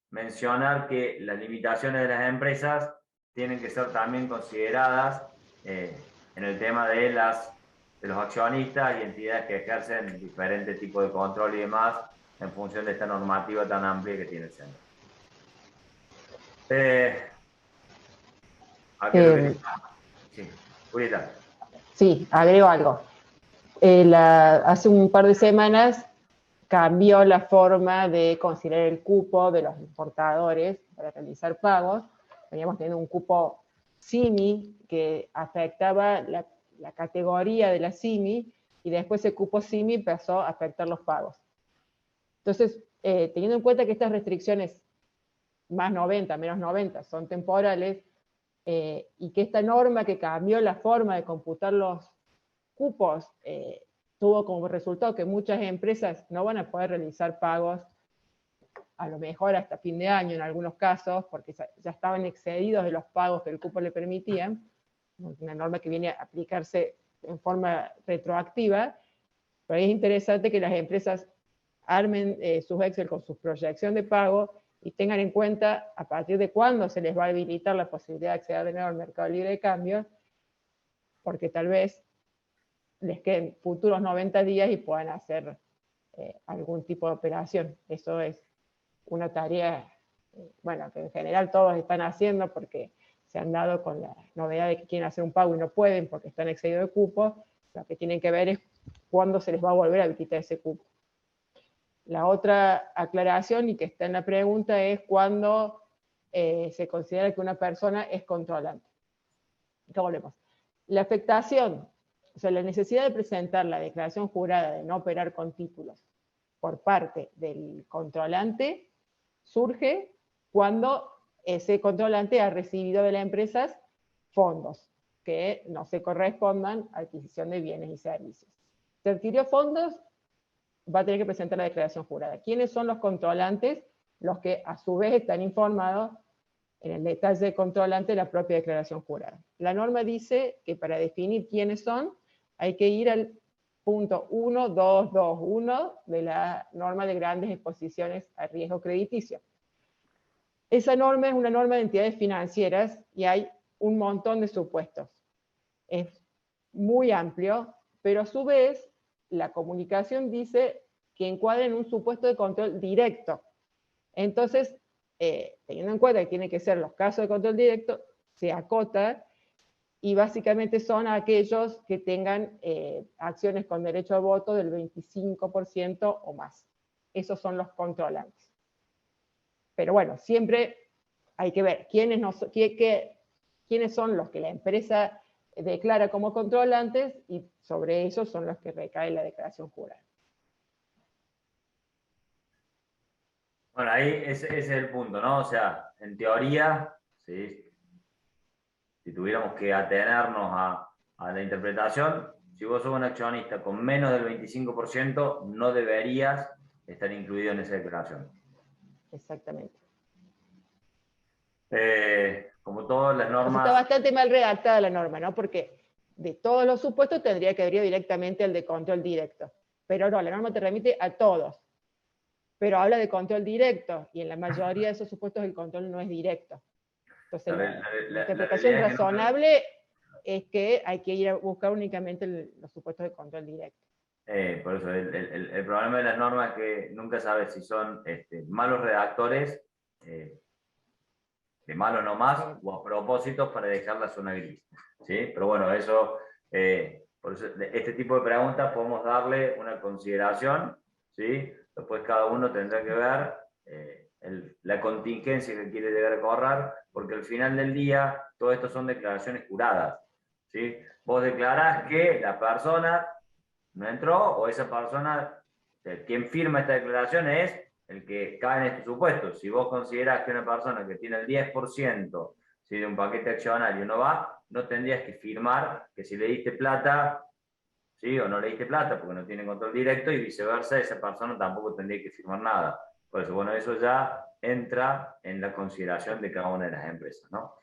Speaker 4: mencionar que las limitaciones de las empresas tienen que ser también consideradas en el tema de los accionistas y entidades que ejercen diferentes tipos de control y demás en función de esta normativa tan amplia que tiene el centro. Sí, Julieta.
Speaker 2: Sí, agrego algo. Hace un par de semanas cambió la forma de considerar el cupo de los importadores para realizar pagos. Veníamos teniendo un cupo SIMI que afectaba la categoría de la SIMI, y después ese cupo SIMI empezó a afectar los pagos. Entonces, teniendo en cuenta que estas restricciones más 90, menos 90 son temporales, y que esta norma que cambió la forma de computar los cupos tuvo como resultado que muchas empresas no van a poder realizar pagos a lo mejor hasta fin de año en algunos casos, porque ya estaban excedidos de los pagos que el cupo le permitían, una norma que viene a aplicarse en forma retroactiva. Pero es interesante que las empresas armen sus Excel con su proyección de pago y tengan en cuenta a partir de cuándo se les va a habilitar la posibilidad de acceder de nuevo al mercado libre de cambios, porque tal vez les queden futuros 90 días y puedan hacer algún tipo de operación. Eso es una tarea, bueno, que en general todos están haciendo porque se han dado con la novedad de que quieren hacer un pago y no pueden porque están excedidos de cupo. Lo que tienen que ver es cuándo se les va a volver a habilitar ese cupo. La otra aclaración, y que está en la pregunta, es cuándo se considera que una persona es controlante. Acá volvemos. La afectación, o sea, la necesidad de presentar la declaración jurada de no operar con títulos por parte del controlante surge cuando ese controlante ha recibido de las empresas fondos que no se correspondan a adquisición de bienes y servicios. Se adquirió fondos, va a tener que presentar la declaración jurada. ¿Quiénes son los controlantes? Los que a su vez están informados en el detalle de controlante de la propia declaración jurada. La norma dice que para definir quiénes son, hay que ir al punto 1221 de la norma de grandes exposiciones a riesgo crediticio. Esa norma es una norma de entidades financieras y hay un montón de supuestos. Es muy amplio, pero a su vez la comunicación dice que encuadra en un supuesto de control directo. Entonces, teniendo en cuenta que tienen que ser los casos de control directo, se acota y básicamente son aquellos que tengan acciones con derecho a voto del 25% o más. Esos son los controlantes. Pero bueno, siempre hay que ver quiénes son los que la empresa declara como controlantes, y sobre eso son los que recae la declaración jurada.
Speaker 4: Bueno, ahí ese es el punto, ¿no? O sea, en teoría, ¿sí? Si tuviéramos que atenernos a la interpretación, si vos sos un accionista con menos del 25%, no deberías estar incluido en esa declaración.
Speaker 2: Exactamente.
Speaker 4: Como todas las normas...
Speaker 2: Está bastante mal redactada la norma, ¿no? Porque de todos los supuestos tendría que ir directamente al de control directo. Pero no, la norma te remite a todos. Pero habla de control directo, y en la mayoría de esos supuestos el control no es directo. Entonces la interpretación razonable es que hay que ir a buscar únicamente los supuestos de control directo.
Speaker 4: Por eso, el problema de las normas es que nunca sabes si son malos redactores, de malo nomás, o a propósito para dejar la zona gris. ¿Sí? Pero bueno, eso, por eso, este tipo de preguntas podemos darle una consideración, ¿sí? Después cada uno tendrá que ver la contingencia que quiere llegar a correr, porque al final del día todo esto son declaraciones juradas, ¿sí? Vos declarás que la persona no entró, o esa persona, quien firma esta declaración es el que cae en estos supuestos. Si vos considerás que una persona que tiene el 10%, ¿sí?, de un paquete accionario no va, no tendrías que firmar que si le diste plata, ¿sí?, o no le diste plata porque no tiene control directo, y viceversa, esa persona tampoco tendría que firmar nada. Por eso, bueno, eso ya entra en la consideración de cada una de las empresas, ¿no?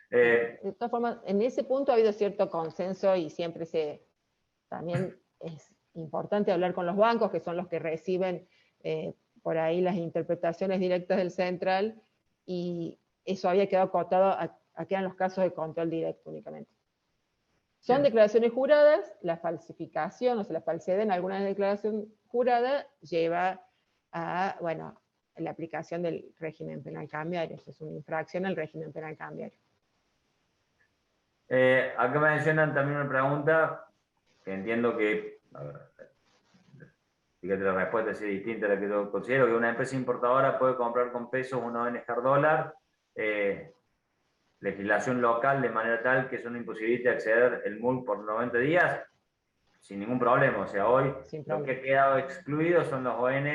Speaker 2: De todas formas, en ese punto ha habido cierto consenso, y siempre también es importante hablar con los bancos, que son los que reciben por ahí las interpretaciones directas del central, y eso había quedado acotado a que eran los casos de control directo únicamente. Son
Speaker 4: Bien.
Speaker 2: declaraciones juradas, la falsificación, o sea, la falsedad en alguna declaración jurada lleva a, bueno, la aplicación del régimen penal cambiario. Es una infracción al régimen penal cambiario.
Speaker 4: Acá me mencionan también una pregunta que entiendo que, a ver, fíjate la respuesta si es distinta a la que yo considero, que una empresa importadora puede comprar con pesos una ONG dólar, legislación local de manera tal que eso no imposibilite acceder el MUL por 90 días, sin ningún problema. O sea, hoy
Speaker 2: Sin
Speaker 4: lo que
Speaker 2: problema.
Speaker 4: ha quedado excluido son los ON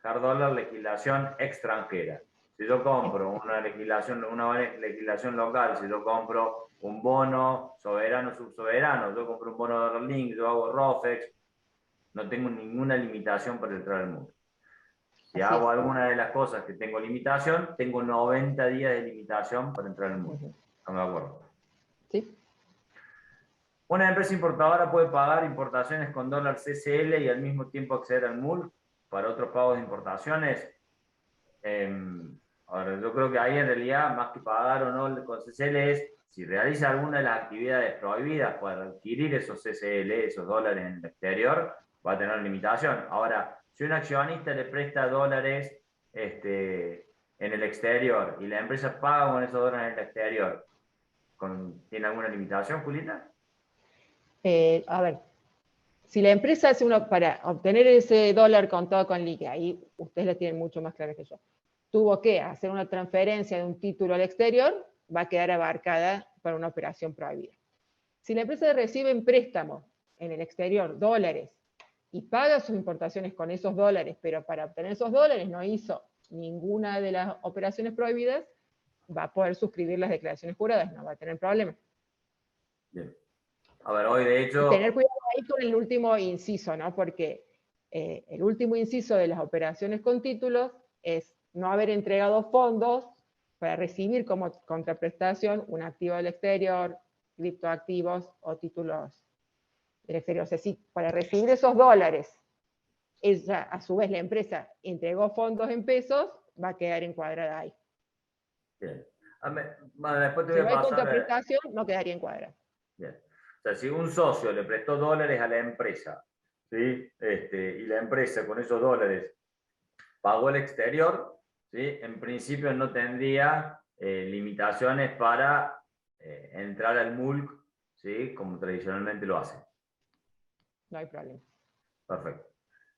Speaker 4: hard dólar legislación extranjera. Si yo compro una legislación local, si yo compro un bono soberano, subsoberano, yo compro un bono dólar link, yo hago ROFEX, no tengo ninguna limitación para entrar al mundo. Si
Speaker 2: Así
Speaker 4: hago
Speaker 2: es.
Speaker 4: alguna de las cosas que tengo limitación, tengo 90 días de limitación para entrar al mundo. ¿Estamos de acuerdo?
Speaker 2: ¿Sí?
Speaker 4: Una empresa importadora puede pagar importaciones con dólar CCL y al mismo tiempo acceder al MUL para otros pagos de importaciones. Ahora, yo creo que ahí en realidad, más que pagar o no con CCL, es si realiza alguna de las actividades prohibidas para adquirir esos CCL, esos dólares en el exterior, va a tener limitación. Ahora, si un accionista le presta dólares en el exterior y la empresa paga con esos dólares en el exterior, ¿tiene alguna limitación, Julieta?
Speaker 2: A ver, si la empresa hace para obtener ese dólar contado con liqui, ahí ustedes lo tienen mucho más claro que yo, tuvo que hacer una transferencia de un título al exterior, va a quedar abarcada por una operación prohibida. Si la empresa recibe en préstamo en el exterior dólares y paga sus importaciones con esos dólares, pero para obtener esos dólares no hizo ninguna de las operaciones prohibidas, va a poder suscribir las declaraciones juradas, no va a tener problema.
Speaker 4: Bien. A ver, hoy de hecho...
Speaker 2: Y tener cuidado ahí con el último inciso, ¿no? Porque el último inciso de las operaciones con títulos es no haber entregado fondos para recibir como contraprestación un activo del exterior, criptoactivos o títulos del exterior. O sea, si para recibir esos dólares, ella, a su vez la empresa entregó fondos en pesos, va a quedar encuadrada ahí.
Speaker 4: Bien. Bueno, después te
Speaker 2: Si
Speaker 4: voy
Speaker 2: no
Speaker 4: a
Speaker 2: hay
Speaker 4: pasar...
Speaker 2: contraprestación, no quedaría encuadrada.
Speaker 4: Bien. O sea, si un socio le prestó dólares a la empresa, ¿sí? Y la empresa con esos dólares pagó el exterior, ¿sí? En principio no tendría limitaciones para entrar al MULC, ¿sí? Como tradicionalmente lo hace.
Speaker 2: No hay problema.
Speaker 4: Perfecto.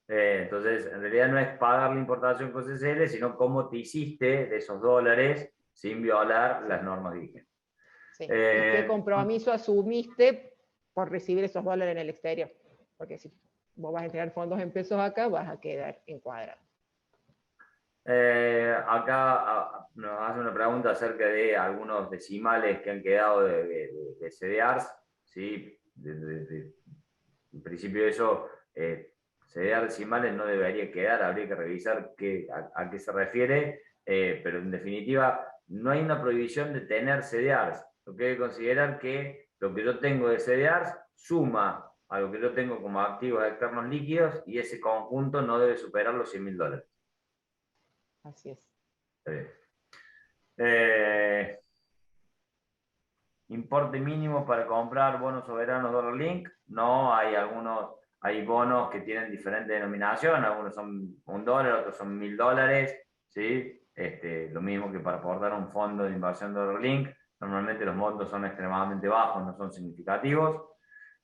Speaker 4: Entonces, en realidad no es pagar la importación con CCL, sino cómo te hiciste de esos dólares sin violar las normas vigentes.
Speaker 2: Sí. ¿Y qué compromiso asumiste por recibir esos dólares en el exterior? Porque si vos vas a entregar fondos en pesos acá, vas a quedar encuadrado.
Speaker 4: Acá nos hace una pregunta acerca de algunos decimales que han quedado de CDRs, ¿sí? En principio eso, CDR decimales no debería quedar, habría que revisar a qué se refiere, pero en definitiva no hay una prohibición de tener CDRs. Lo que hay que considerar que lo que yo tengo de CDRs suma a lo que yo tengo como activos externos líquidos y ese conjunto no debe superar los $100.000.
Speaker 2: Así es.
Speaker 4: Importe mínimo para comprar bonos soberanos dólar link. No, hay bonos que tienen diferente denominación, algunos son $1, otros son $1.000, ¿sí? Lo mismo que para aportar un fondo de inversión dólar link. Normalmente los montos son extremadamente bajos, no son significativos.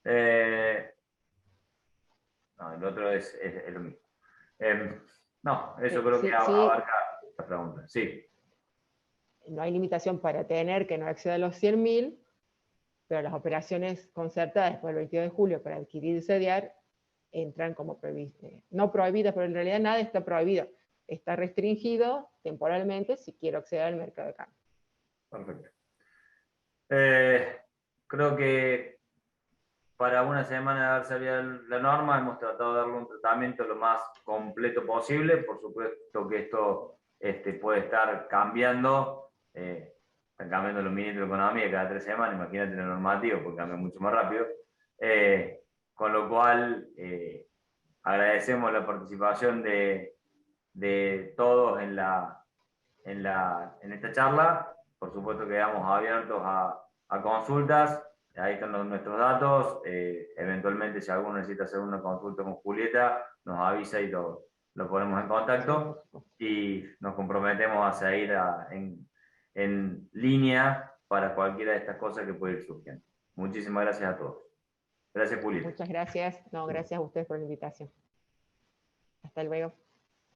Speaker 4: No, el otro es lo mismo. No, eso creo que abarca la pregunta. Sí.
Speaker 2: No hay limitación para tener que no exceda los 100.000, pero las operaciones concertadas después del 22 de julio para adquirir y sediar entran como no prohibidas, pero en realidad nada está prohibido. Está restringido temporalmente si quiero acceder al mercado de cambio.
Speaker 4: Perfecto. Creo que para una semana de haber salido la norma hemos tratado de darle un tratamiento lo más completo posible. Por supuesto que esto puede estar cambiando. Están cambiando los ministros de Economía cada 3 semanas, imagínate la normativa, porque cambia mucho más rápido. Con lo cual, agradecemos la participación de todos en esta charla. Por supuesto que quedamos abiertos a consultas. Ahí están nuestros datos. Eventualmente, si alguno necesita hacer una consulta con Julieta, nos avisa y lo ponemos en contacto. Y nos comprometemos a seguir en línea para cualquiera de estas cosas que puede ir surgiendo. Muchísimas gracias a todos. Gracias, Juli.
Speaker 2: Muchas gracias. No, gracias a ustedes por la invitación. Hasta luego.